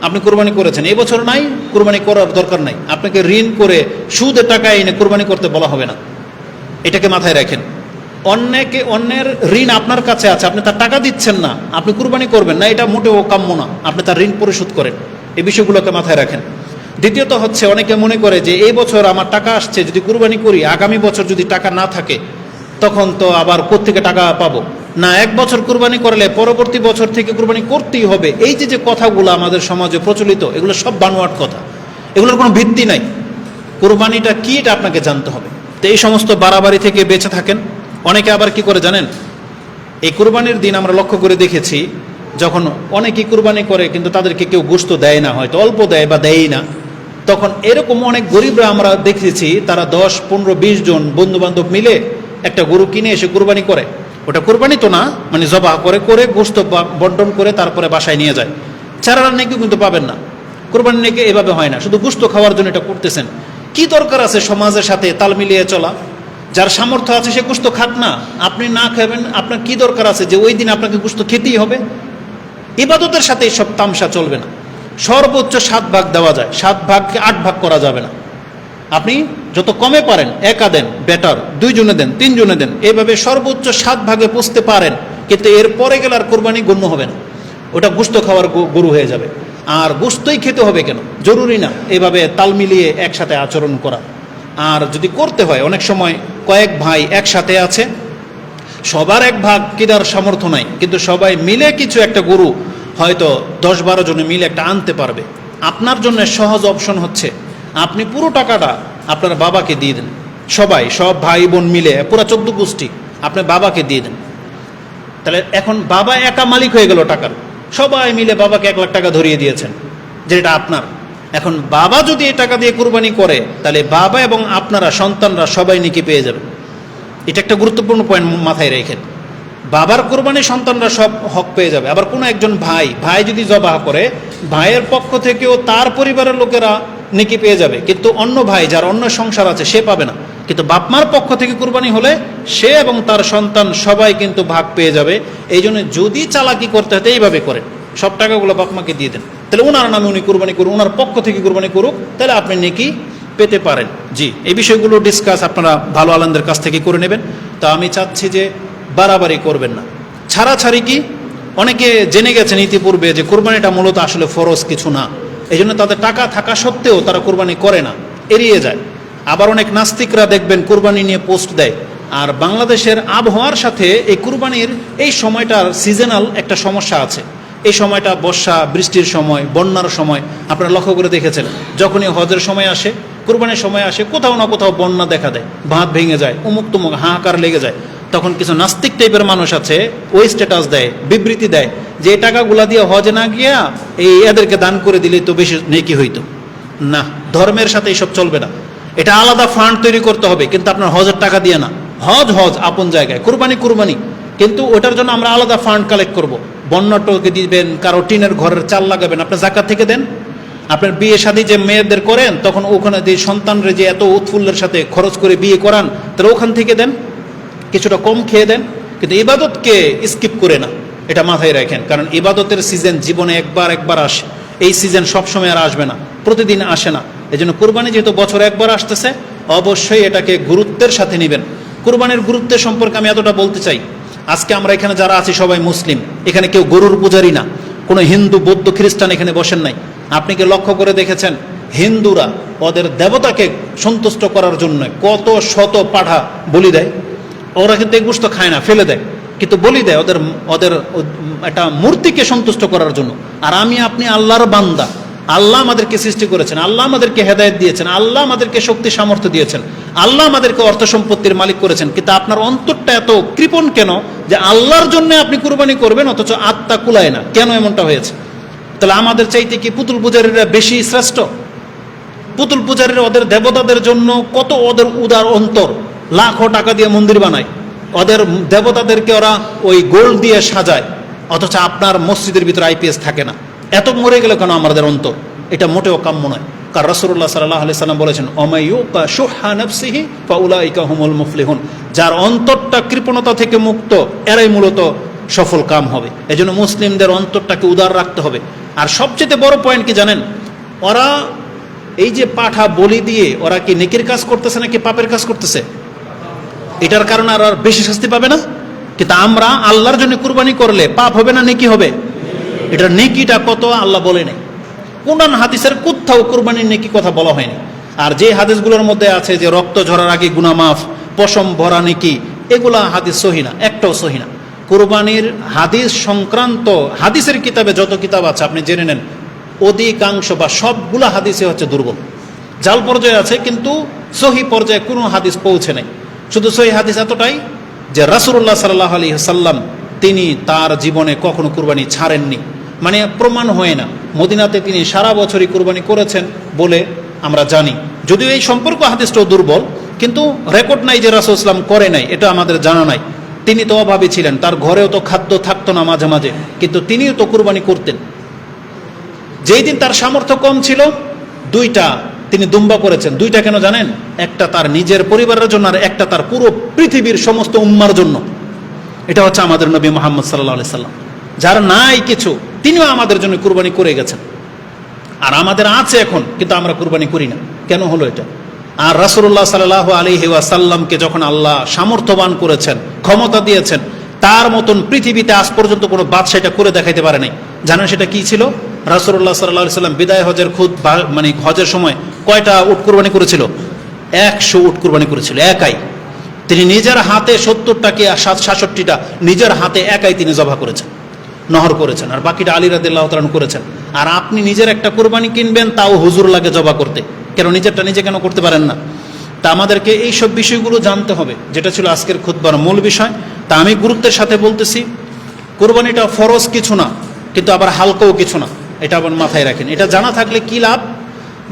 আপনি কুরবানি করেছেন, এই বছর নাই, কুরবানি করার দরকার নাই। আপনাকে ঋণ করে সুদের টাকা এনে কুরবানি করতে বলা হবে না। এটাকে মাথায় রাখেন। অন্যের ঋণ আপনার কাছে আছে, আপনি তার টাকা দিচ্ছেন না, আপনি কুরবানি করবেন না, এটা মোটেও কাম্য না। আপনি তার ঋণ পরিশোধ করেন। এই বিষয়গুলোকে মাথায় রাখেন। দ্বিতীয়ত হচ্ছে, অনেকে মনে করে যে এই বছর আমার টাকা আসছে, যদি কুরবানি করি, আগামী বছর যদি টাকা না থাকে তখন তো আবার কোত্থেকে টাকা পাবো। না, 1 বছর কুরবানি করলে পরবর্তী বছর থেকে কুরবানি করতেই হবে। এই যে কথাগুলো আমাদের সমাজে প্রচলিত, এগুলো সব বানোয়াট কথা, এগুলোর কোনো ভিত্তি নাই। কুরবানিটা কি এটা আপনাকে জানতে হবে। তো এই সমস্ত বাড়াবাড়ি থেকে বেঁচে থাকেন। অনেকে আবার কি করে জানেন, এই কুরবানির দিন আমরা লক্ষ্য করে দেখেছি, যখন অনেকেই কুরবানি করে কিন্তু তাদেরকে কেউ গোশত দেয় না, হয়তো অল্প দেয় বা দেয়ই না, তখন এরকম অনেক গরিবরা আমরা দেখেছি, তারা 10, 15, 20 জন বন্ধু বান্ধব মিলে একটা গরু কিনে এসে কুরবানি করে। ওটা কুরবানি তো না, মানে জবাহ করে গোশত বন্টন করে তারপরে বাসায় নিয়ে যায়। চারার নেকি কিন্তু পাবেন না। কুরবানি নেকি এভাবে হয় না, শুধু গোশত খাওয়ার জন্য এটা করতেছেন। কি দরকার আছে সমাজের সাথে তাল মিলিয়ে চলা? যার সামর্থ্য আছে সে গোশত খাক না, আপনি না খাবেন, আপনার কি দরকার আছে যে ওই দিন আপনাকে গোশত খেতেই হবে? ইবাদতের সাথে সব তামসা চলবে না। সর্বোচ্চ 7 ভাগ দেওয়া যায়, 7 ভাগকে 8 ভাগ করা যাবে না। আপনি যত কমে পারেন, একা দেন বেটার, 2 জনে দেন, 3 জনে দেন, এইভাবে সর্বোচ্চ 7 ভাগে পুষতে পারেন। কিন্তু এর পরে গেলে আর কোরবানি গণ্য হবে না, ওটা গোশত খাওয়ার গরু হয়ে যাবে। আর গোশতই খেতে হবে কেন? জরুরি না এভাবে তাল মিলিয়ে একসাথে আচরণ করা। আর যদি করতে হয়, অনেক সময় কয়েক ভাই একসাথে আছে, সবার 1 ভাগ কেনার সামর্থ্য নাই, কিন্তু সবাই মিলে কিছু একটা গরু হয়তো 10-12 জনে মিলে একটা আনতে পারবে। আপনার জন্য সহজ অপশন হচ্ছে, আপনি পুরো টাকাটা আপনার বাবাকে দিয়ে দেন। সব ভাই বোন মিলে পুরো 14 গোষ্ঠী আপনার বাবাকে দিয়ে দেন। তাহলে এখন বাবা একা মালিক হয়ে গেল টাকার। সবাই মিলে বাবাকে 1 লাখ টাকা ধরিয়ে দিয়েছেন, যেটা আপনার। এখন বাবা যদি এই টাকা দিয়ে কুরবানি করে, তাহলে বাবা এবং আপনারা সন্তানরা সবাই নেকি পেয়ে যাবে। এটা একটা গুরুত্বপূর্ণ পয়েন্ট মাথায় রেখেন। বাবার কোরবানি সন্তানরা সব হক পেয়ে যাবে। আবার কোনো একজন ভাই যদি জবাহ করে, ভাইয়ের পক্ষ থেকেও তার পরিবারের লোকেরা নেকি পেয়ে যাবে, কিন্তু অন্য ভাই যার অন্য সংসার আছে সে পাবে না। কিন্তু বাপমার পক্ষ থেকে কুরবানি হলে সে এবং তার সন্তান সবাই কিন্তু ভাগ পেয়ে যাবে। এই জন্য যদি চালাকি করতে হয় এইভাবে করেন, সব টাকাগুলো বাপমাকে দিয়ে দেন, তাহলে ওনার নামে উনি কুরবানি করুন, ওনার পক্ষ থেকে কুরবানি করুক, তাহলে আপনি নেকি পেতে পারেন। জি, এই বিষয়গুলো ডিসকাস আপনারা ভালো আলেমদের কাছ থেকে করে নেবেন। তো আমি চাচ্ছি যে বাড়াবাড়ি করবেন না। ছাড়াছাড়ি কি, অনেকে জেনে গেছেন ইতিপূর্বে যে কোরবানিটা মূলত আসলে ফরজ কিছু না, এই জন্য তাদের টাকা থাকা সত্ত্বেও তারা কোরবানি করে না, এড়িয়ে যায়। আবার অনেক নাস্তিকরা দেখবেন কোরবানি নিয়ে পোস্ট দেয়। আর বাংলাদেশের আবহাওয়ার সাথে এই কুরবানির এই সময়টার সিজনাল একটা সমস্যা আছে। এই সময়টা বর্ষা, বৃষ্টির সময়, বন্যার সময়। আপনারা লক্ষ্য করে দেখেছেন, যখনই হজের সময় আসে, কুরবানির সময় আসে, কোথাও না কোথাও বন্যা দেখা দেয়, বাঁধ ভেঙে যায়, উমুক তুমুক হাহাকার লেগে যায়। তখন কিছু নাস্তিক টাইপের মানুষ আছে, ওই স্ট্যাটাস দেয়, বিবৃতি দেয় যে এই টাকাগুলা দিয়ে হজে না গিয়া এই এদেরকে দান করে দিলে তো বেশি নেকি হইতো। না, ধর্মের সাথে এইসব চলবে না। এটা আলাদা ফান্ড তৈরি করতে হবে, কিন্তু আপনার হজের টাকা দিয়ে না। হজ হজ আপন জায়গায়, কুরবানি কুরবানি, কিন্তু ওটার জন্য আমরা আলাদা ফান্ড কালেক্ট করব। বন্যাটকে দিবেন, কারো টিনের ঘরের চাল লাগাবেন, আপনার জাকাত থেকে দেন। আপনার বিয়ে শাদী যে মেয়েদের করেন, তখন ওখানে যে সন্তানরে যে এত উৎফুল্লের সাথে খরচ করে বিয়ে করান, তাহলে ওখান থেকে দেন, কিছুটা কম খেয়ে দেন, কিন্তু ইবাদতকে স্কিপ করে না, এটা মাথায় রাখেন। কারণ ইবাদতের সিজন জীবনে একবার আসে, এই সিজন সবসময় আর আসবে না, প্রতিদিন আসে না। এই জন্য কুরবানি যেহেতু বছর একবার আসতেছে, অবশ্যই এটাকে গুরুত্বের সাথে নেবেন। কুরবানির গুরুত্বের সম্পর্কে আমি এতটা বলতে চাই, আজকে আমরা এখানে যারা আছি সবাই মুসলিম, এখানে কেউ গরুর পূজারি না, কোনো হিন্দু বৌদ্ধ খ্রিস্টান এখানে বসেন নাই। আপনি কি লক্ষ্য করে দেখেছেন হিন্দুরা ওদের দেবতাকে সন্তুষ্ট করার জন্য কত শত পাঠা বলি দেয়? ওরা কিন্তু এই গোশত খায় না, ফেলে দেয়, কিন্তু বলি দেয় ওদের ওদের একটা মূর্তিকে সন্তুষ্ট করার জন্য। আর আমি আপনি আল্লাহর বান্দা, আল্লাহ আমাদেরকে সৃষ্টি করেছেন, আল্লাহ আমাদেরকে হেদায়েত দিয়েছেন, আল্লাহ আমাদেরকে শক্তি সামর্থ্য দিয়েছেন, আল্লাহ আমাদেরকে অর্থ সম্পত্তির মালিক করেছেন, কিন্তু আপনার অন্তরটা এত কৃপণ কেন যে আল্লাহর জন্য আপনি কুরবানি করবেন অথচ আত্মা কুলায় না? কেন এমনটা হয়েছে? তাহলে আমাদের চাইতে কি পুতুল পূজারীরা বেশি শ্রেষ্ঠ? পুতুল পূজারীরা ওদের দেবতাদের জন্য কত ওদের উদার অন্তর, লাখো টাকা দিয়ে মন্দির বানায়, ওদের দেবতাদেরকে ওরা ওই গোল্ড দিয়ে সাজায়, অথচ আপনার মসজিদের ভিতরে আইপিএস থাকে না। এত মরে গেল কেন আমাদের অন্তর? এটা মোটেও কাম্য নয়। কারণ রাসূলুল্লাহ সাল্লাল্লাহু আলাইহি সাল্লাম বলেছেন, অমাইয়ুকা শুহা নাফসিহি ফাউলাইকা হুমুল মুফলিহুন, যার অন্তরটা কৃপণতা থেকে মুক্ত, এরাই মূলত সফল কাম হবে। এজন্য মুসলিমদের অন্তরটাকে উদার রাখতে হবে। আর সবচেয়ে বড় পয়েন্ট কি জানেন? ওরা এই যে পাঠা বলি দিয়ে ওরা কি নেকির কাজ করতেছে নাকি পাপের কাজ করতেছে? এটার কারণে আর বেশি শাস্তি পাবে না? কিন্তু আমরা আল্লাহর জন্য কুরবানি করলে পাপ হবে না নেকি হবে? এটার নেকিটা কত আল্লাহ বলে নাই, কোরআন হাদিসের কোথাও কুরবানির নেকি কথা বলা হয়নি। আর যে হাদিসগুলোর মধ্যে আছে যে রক্ত ঝরার আগে গুনাহ মাফ, পশম ভরা নেকি, এগুলা হাদিস সহি না, একটাও সহি না। কুরবানির হাদিস সংক্রান্ত হাদিসের কিতাবে যত কিতাব আছে আপনি জেনে নেন, অধিকাংশ বা সবগুলা হাদিসে হচ্ছে দুর্বল। জাল পর্যায়ে আছে, কিন্তু সহি পর্যায়ে কোনো হাদিস পৌঁছে নাই। শুধু সহি হাদিস এতটাই যে রাসূলুল্লাহ সাল্লাল্লাহু আলাইহি সাল্লাম তিনি তার জীবনে কখনো কুরবানি ছাড়েননি, মানে প্রমাণ হয় না। মদিনাতে তিনি সারা বছরই কুরবানি করেছেন বলে আমরা জানি, যদিও এই সম্পর্ক হাদিসটাও দুর্বল, কিন্তু রেকর্ড নাই যে রাসূল সাল্লাম করে নাই, এটা আমাদের জানা নাই। তিনি তো অভাবী ছিলেন, তার ঘরেও তো খাদ্য থাকতো না মাঝে মাঝে, কিন্তু তিনিও তো কুরবানি করতেন। যেই দিন তার সামর্থ্য কম ছিল, দুইটা তিনি দুম্বা করেছেন। দুইটা কেন জানেন? একটা তার নিজের পরিবারের জন্য, আর একটা তার পুরো পৃথিবীর সমস্ত উম্মার জন্য। এটা হচ্ছে আমাদের নবী মুহাম্মদ সাল্লাল্লাহু আলাইহি সাল্লাম, যার নাই কিছু, তিনিও আমাদের জন্য কুরবানি করে গেছেন। আর আমাদের আছে এখন, কিন্তু আমরা কুরবানি করি না। কেন হলো এটা? আর রাসূলুল্লাহ সাল্লাল্লাহু আলাইহি ওয়াসাল্লামকে যখন আল্লাহ সামর্থ্যবান করেছেন, ক্ষমতা দিয়েছেন, তার মতন পৃথিবীতে আজ পর্যন্ত কোনো বাদশা এটা করে দেখাইতে পারে নাই। জানেন সেটা কি ছিল? রাসূলুল্লাহ সাল্লাল্লাহু আলাইহি সাল্লাম বিদায় হজের মানে হজের সময় কয়টা উট কুরবানি করেছিল? 100 উট কুরবানি করেছিল একাই। তিনি নিজের হাতে 70টাকে 67টা নিজের হাতে একাই তিনি জবাহ করেছেন, নহর করেছেন, আর বাকিটা আলী রাদিয়াল্লাহু তাআলা করেছেন। আর আপনি নিজের একটা কুরবানি কিনবেন, তাও হুজুর লাগে জবাহ করতে, কেন নিজেরটা নিজে কেন করতে পারেন না? তা আমাদেরকে এই সব বিষয়গুলো জানতে হবে, যেটা ছিল আজকের খুতবার মূল বিষয়। তা আমি গুরুত্বের সাথে বলতেছি, কুরবানিটা ফরজ কিছু না, কিন্তু আবার হালকাও কিছু না, এটা আবার মাথায় রাখেন। এটা জানা থাকলে কি লাভ?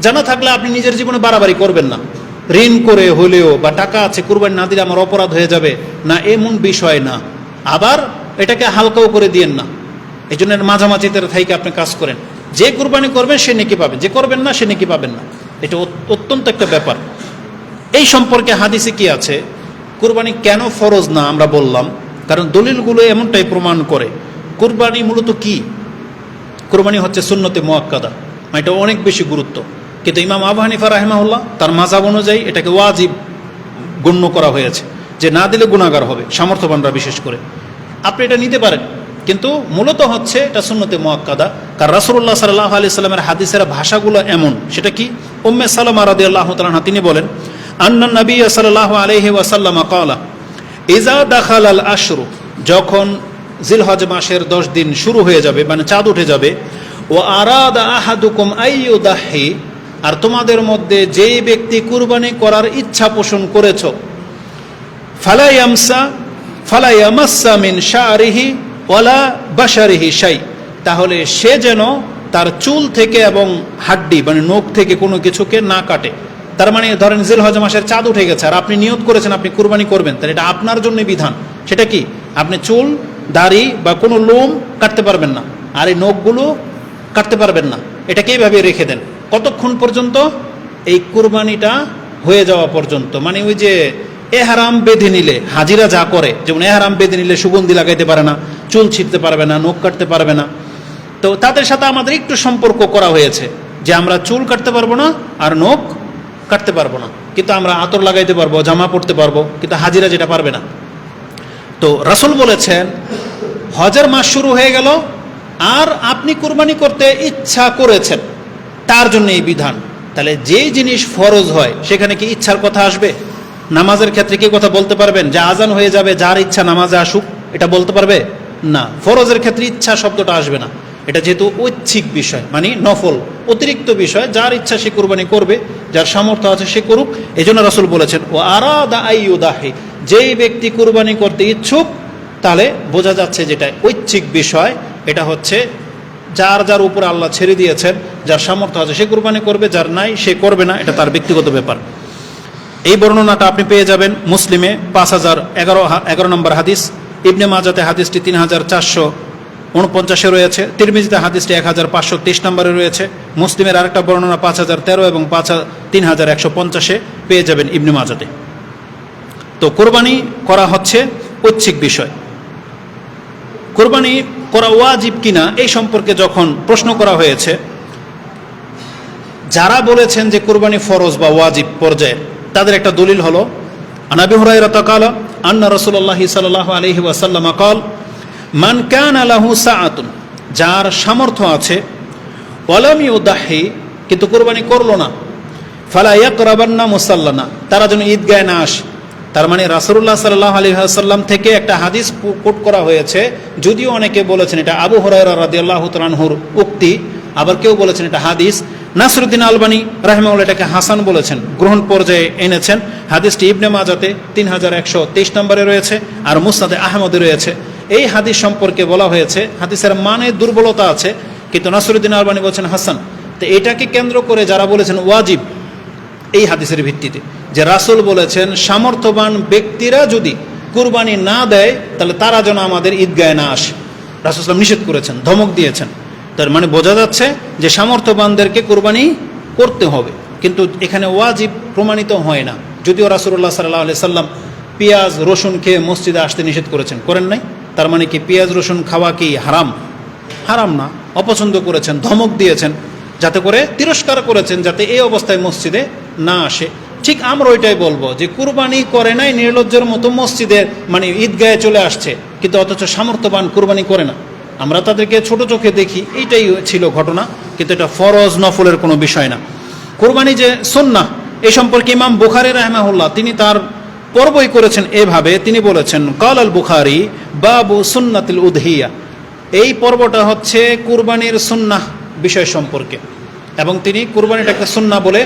জানা থাকলে আপনি নিজের জীবনে বাড়াবাড়ি করবেন না। ঋণ করে হলেও বা টাকা আছে কুরবানি না দিলে আমার অপরাধ হয়ে যাবে না, এমন বিষয় না। আবার এটাকে হালকাও করে দিয়েন না। এই জন্য মাঝামাঝিতে থাইকে আপনি কাজ করেন। যে কুরবানি করবেন সে নেকি পাবেন, যে করবেন না সে নেকি পাবেন না। এটা অত্যন্ত একটা ব্যাপার। এই সম্পর্কে হাদিসে কি আছে? কুরবানি কেন ফরজ না আমরা বললাম, কারণ দলিলগুলো এমনটাই প্রমাণ করে। কুরবানি মূলত কি? কুরবানি হচ্ছে সুন্নতে মুআক্কাদা, এটা অনেক বেশি গুরুত্ব। কিন্তু ইমাম আবু হানিফা রাহিমাহুল্লাহ তার মাযহাব অনুযায়ী এটাকে ওয়াজিব গণ্য করা হয়েছে, যে না দিলে গুনাহগার হবে, সামর্থ্যবানরা বিশেষ করে। আপনি এটা নিতে পারেন, কিন্তু মূলত হচ্ছে এটা সুন্নতে মুআক্কাদা। কারণ রাসূলুল্লাহ সাল্লাল্লাহু আলাইহি সাল্লামের হাদিসের ভাষাগুলো এমন। সেটা কি? উম্মে সালামা রাদিয়াল্লাহু তাআলা আনহা তিনি বলেন, আন্নান নবী সাল্লাল্লাহু আলাইহি ওয়াসাল্লাম ক্বালা ইযা দাখালাল আশরু, যখন জিলহজ মাসের 10 দিন শুরু হয়ে যাবে, মানে চাঁদ উঠে যাবে, ও আরাদা আহাদুকুম আইয়ুদাহি, আর তোমাদের মধ্যে যেই ব্যক্তি কুরবানি করার ইচ্ছা পোষণ করেছ, ফালা ইয়ামসা ফালা ইয়ামাসসা মিন শারিহি ওয়ালা বাশারিহি শাই, তাহলে সে যেন তার চুল থেকে এবং হাড্ডি মানে নখ থেকে কোনো কিছুকে না কাটে। তার মানে ধরেন জিলহজ মাসের চাঁদ উঠে গেছে আর আপনি নিয়ত করেছেন আপনি কুরবানি করবেন, তাহলে এটা আপনার জন্য বিধান। সেটা কি? আপনি চুল, দাড়ি বা কোনো লোম কাটতে পারবেন না, আর এই নখগুলো কাটতে পারবেন না। এটাকে এইভাবে রেখে দেন কতক্ষণ পর্যন্ত? এই কুরবানিটা হয়ে যাওয়া পর্যন্ত। মানে ওই যে এহরাম বেঁধে নিলে হাজিরা যা করে, যেমন এহরাম বেঁধে নিলে সুগন্ধি লাগাইতে পারে না, চুল ছিঁড়তে পারবে না, নখ কাটতে পারবে না, তো তাদের সাথে আমাদের একটু সম্পর্ক করা হয়েছে যে আমরা চুল কাটতে পারবো না আর নখ কাটতে পারবো না, কিন্তু আমরা আতর লাগাইতে পারবো, জামা পরতে পারবো, কিন্তু হাজিরা যেটা পারবে না। তো রাসূল বলেছেন হজের মাস শুরু হয়ে গেল আর আপনি কুরবানি করতে ইচ্ছা করেছেন, তার জন্য এই বিধান। তাহলে যেই জিনিস ফরজ হয় সেখানে কি ইচ্ছার কথা আসবে? নামাজের ক্ষেত্রে কি কথা বলতে পারবেন যে আজান হয়ে যাবে যার ইচ্ছা নামাজে আসুক, এটা বলতে পারবে না। ফরজের ক্ষেত্রে ইচ্ছা শব্দটা আসবে না, এটা যেহেতু ঐচ্ছিক বিষয় মানে নফল অতিরিক্ত বিষয়, যার ইচ্ছা সে কুরবানি করবে, যার সামর্থ্য আছে সে করুক। এই জন্য রাসূল বলেছেন ও আরাদা আইয়ুদাহি, যেই ব্যক্তি কুরবানি করতে ইচ্ছুক, তাহলে বোঝা যাচ্ছে যেটা ঐচ্ছিক বিষয়, এটা হচ্ছে যার যার উপরে আল্লাহ ছেড়ে দিয়েছেন, যার সামর্থ্য আছে সে কুরবানি করবে, যার নাই সে করবে না, এটা তার ব্যক্তিগত ব্যাপার। এই বর্ণনাটা আপনি পেয়ে যাবেন মুসলিমে 5011 নম্বর হাদিস, ইবনে মাজাতে হাদিসটি 3449 রয়েছে, তিরমিজিতে হাদিসটি 1523 নম্বরে রয়েছে, মুসলিমের আরেকটা বর্ণনা 5013 এবং 3150 পেয়ে যাবেন ইবনে মাজাতে। তো কোরবানি করা হচ্ছে ঐচ্ছিক বিষয়। কোরবানি করা ওয়াজিব কিনা এই সম্পর্কে যখন প্রশ্ন করা হয়েছে, যারা বলেছেন যে কোরবানি ফরজ বা ওয়াজিব পর্যায়ে, তাদের একটা দলিল হলো আবু হুরায়রা ক্বালা আন্না রাসূলুল্লাহ সাল্লাল্লাহু আলাইহি ওয়াসাল্লাম ক্বাল মান কানা লাহু সাআতুন, যার সামর্থ্য আছে, ওয়ালাম ইউদাহি, কিন্তু কোরবানি করলো না, ফালা ইয়াকরাবান্না মুসাল্লানা, তারা যেন ঈদগাহে না আসে। তার মানে রাসূলুল্লাহ সাল্লাল্লাহু আলাইহি ওয়াসাল্লাম থেকে একটা হাদিস কোট করা হয়েছে, যদিও অনেকে বলেছেন এটা আবু হুরায়রা রাদিয়াল্লাহু তাআলা আনহুর উক্তি, আবার কেউ বলেছেন এটা হাদিস। নাসরুদ্দিন আলবানী রাহিমাহুল্লাহ এটাকে হাসান বলেছেন, গ্রহণ পর্যায়ে এনেছেন। হাদিসটি ইবনে মাজাতে 3123 নম্বরে রয়েছে আর মুসনাদে আহমদে রয়েছে। এই হাদিস সম্পর্কে বলা হয়েছে হাদিসের মানে দুর্বলতা আছে, কিন্তু নাসরুদ্দিন আলবানী বলছেন হাসান। তো এটাকে কেন্দ্র করে যারা বলেছেন ওয়াজিব, এই হাদিসের ভিত্তিতে যে রাসূল বলেছেন সামর্থ্যবান ব্যক্তিরা যদি কুরবানি না দেয় তাহলে তারা যেন আমাদের ঈদগাহে না আসে, রাসূল সাল্লাল্লাহু আলাইহি ওয়াসাল্লাম নিষেধ করেছেন, ধমক দিয়েছেন। তার মানে বোঝা যাচ্ছে যে সামর্থ্যবানদেরকে কুরবানি করতে হবে, কিন্তু এখানে ওয়াজিব প্রমাণিত হয় না। যদিও রাসূলুল্লাহ সাল্লাল্লাহু আলাইহি সাল্লাম পেঁয়াজ রসুন খেয়ে মসজিদে আসতে নিষেধ করেছেন, করেন নাই? তার মানে কি পেঁয়াজ রসুন খাওয়া কি হারাম? হারাম না, অপছন্দ করেছেন, ধমক দিয়েছেন, যাতে করে তিরস্কার করেছেন যাতে এই অবস্থায় মসজিদে না আসে। ঠিক আমরা ওইটাই বলবো যে কুরবানি করে নাই, নির্লজ্জের মতো মসজিদের মানে ঈদগাহে চলে আসছে, কিন্তু অথচ সামর্থ্যবান কুরবানি করে না, আমরা তাদেরকে ছোট চোখে দেখি, এইটাই ছিল ঘটনা। কিন্তু এটা ফরজ নফলের কোনো বিষয় না। কুরবানি যে সুন্নাহ, এই সম্পর্কে ইমাম বুখারী রাহিমাহুল্লাহ তিনি তার পর্বই করেছেন এভাবে, তিনি বলেছেন কাল আল বুখারী বাবু সুন্নাতুল উদহিয়া, এই পর্বটা হচ্ছে কুরবানির সুন্নাহ বিষয় সম্পর্কে, এবং তিনি কুরবানিটাকে সুন্নাহ বলে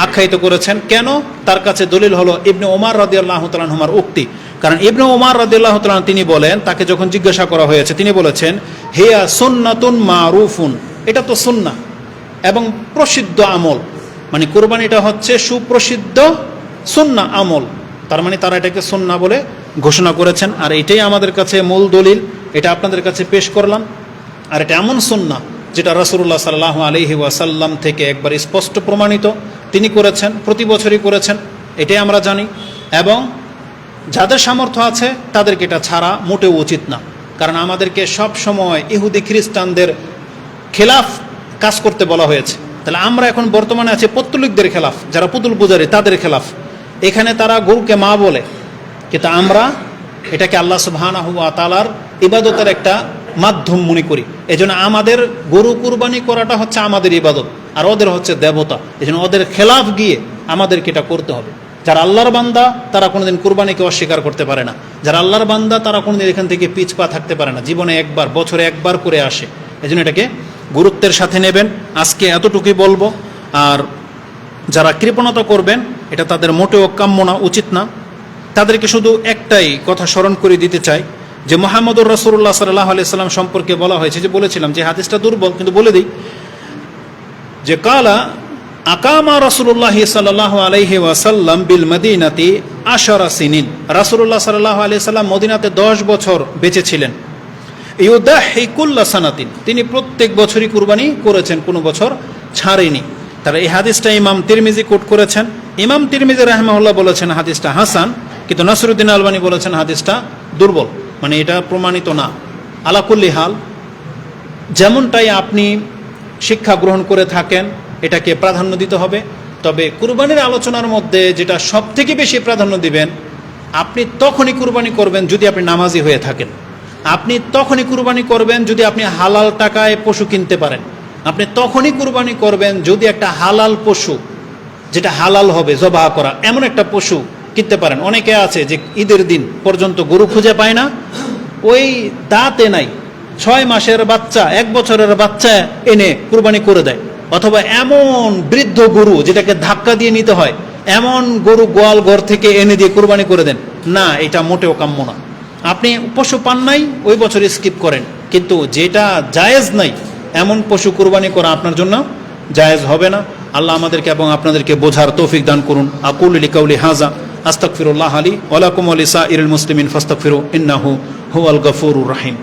আখ্যায়িত করেছেন। কেন? তার কাছে দলিল হলো ইবনে ওমর রাদিয়াল্লাহু তাআলা আনহুমার উক্তি। কারণ ইবনে ওমর রাদিয়াল্লাহু তাআলা তিনি বলেন, তাকে যখন জিজ্ঞাসা করা হয়েছে তিনি বলেছেন হিয়া সুন্নাতুন মারুফুন, এটা তো সুন্নাহ এবং প্রসিদ্ধ আমল, মানে কুরবানিটা হচ্ছে সুপ্রসিদ্ধ সুন্নাহ আমল। তার মানে তারা এটাকে সুন্নাহ বলে ঘোষণা করেছেন, আর এটাই আমাদের কাছে মূল দলিল, এটা আপনাদের কাছে পেশ করলাম। আর এটা এমন সুন্নাহ যেটা রাসূলুল্লাহ সাল্লাল্লাহু আলাইহি ওয়াসাল্লাম থেকে একবার স্পষ্ট প্রমাণিত, তিনি করেছেন, প্রতি বছরই করেছেন, এটাই আমরা জানি। এবং যাদের সামর্থ্য আছে তাদেরকে এটা ছাড়া মোটেও উচিত না, কারণ আমাদেরকে সব সময় ইহুদি খ্রিস্টানদের খেলাফ কাজ করতে বলা হয়েছে। তাহলে আমরা এখন বর্তমানে আছি পৌত্তলিকদের খেলাফ, যারা পুতুল পূজারী তাদের খেলাফ। এখানে তারা গরুকে মা বলে, কিন্তু আমরা এটাকে আল্লাহ সুবহানাহু ওয়া তাআলার ইবাদতের একটা মাধ্যম মনে করি। এজন্য আমাদের গরু কুরবানি করাটা হচ্ছে আমাদের ইবাদত, আর ওদের হচ্ছে দেবতা। এজন্য ওদের খেলাফ গিয়ে আমাদেরকে এটা করতে হবে। যারা আল্লাহর বান্দা তারা কোনোদিন কুরবানিকে অস্বীকার করতে পারে না, যারা আল্লাহর বান্দা তারা কোনোদিন এখান থেকে পিছপা থাকতে পারে না, জীবনে একবার বছরে একবার করে আসে। এজন্য এটাকে গুরুত্বের সাথে নেবেন। আজকে এতটুকুই বলবো। আর যারা কৃপণতা করবেন এটা তাদের মোটেও কাম্য না, উচিত না। তাদেরকে শুধু একটাই কথা স্মরণ করে দিতে চাই যে মুহাম্মদুর রাসূলুল্লাহ সাল্লাল্লাহু আলাইহি সাল্লাম সম্পর্কে বলা হয়েছে, যে বলেছিলাম যে হাদিসটা দুর্বল, কিন্তু বলে দিই যে কালা আকামা রাসূলুল্লাহ সাল্লাল্লাহু আলাইহি ওয়াসাল্লাম বিল মদিনাতি 10 সিনিন। রাসূলুল্লাহ সাল্লাল্লাহু আলাইহি সাল্লাম মদিনাতে 10 বছর বেঁচে ছিলেন। ইউদাহি কুল্লা সানাতিন, তিনি প্রত্যেক বছরই কুরবানি করেছেন, কোনো বছর ছাড়েনি। তারা এই হাদিসটা ইমাম তিরমিজি কোট করেছেন। ইমাম তিরমিজি রাহিমাহুল্লাহ বলেছেন হাদিসটা হাসান, কিন্তু নাসিরউদ্দিন আলবানী বলেছেন হাদিসটা দুর্বল, মানে এটা প্রমাণিত না। আলা কুল্লি হাল, যেমনটাই আপনি শিক্ষা গ্রহণ করে থাকেন এটাকে প্রাধান্য দিতে হবে। তবে কুরবানির আলোচনার মধ্যে যেটা সব থেকে বেশি প্রাধান্য দিবেন, আপনি তখনই কুরবানি করবেন যদি আপনি নামাজি হয়ে থাকেন। আপনি তখনই কুরবানি করবেন যদি আপনি হালাল টাকায় পশু কিনতে পারেন। আপনি তখনই কুরবানি করবেন যদি একটা হালাল পশু, যেটা হালাল হবে জবাহ করা, এমন একটা পশু কিনতে পারেন। অনেকে আছে যে ঈদের দিন পর্যন্ত গরু খুঁজে পায় না, ওই দাঁতে নাই 6 মাসের বাচ্চা, 1 বছরের বাচ্চা এনে কুরবানি করে দেয়। অথবা এমন বৃদ্ধ গরু যেটাকে ধাক্কা দিয়ে নিতে হয়, এমন গরু গোয়াল ঘর থেকে এনে দিয়ে কুরবানি করে দেন। না, এটা মোটেও কাম্য না। আপনি পশু পান নাই, ওই বছর স্কিপ করেন, কিন্তু যেটা জায়েজ নাই এমন পশু কুরবানি করা আপনার জন্য জায়েজ হবে না। আল্লাহ আমাদেরকে এবং আপনাদেরকে বোঝার তৌফিক দান করুন। আকুলু লিকাউলি হাযা আস্তাগফিরুল্লাহ লি ওয়া লাকুম ওয়া লিসাইরিল মুসলিমিন ফাস্তাগফিরু ইন্নাহু হুয়াল গফুরুর রহিম।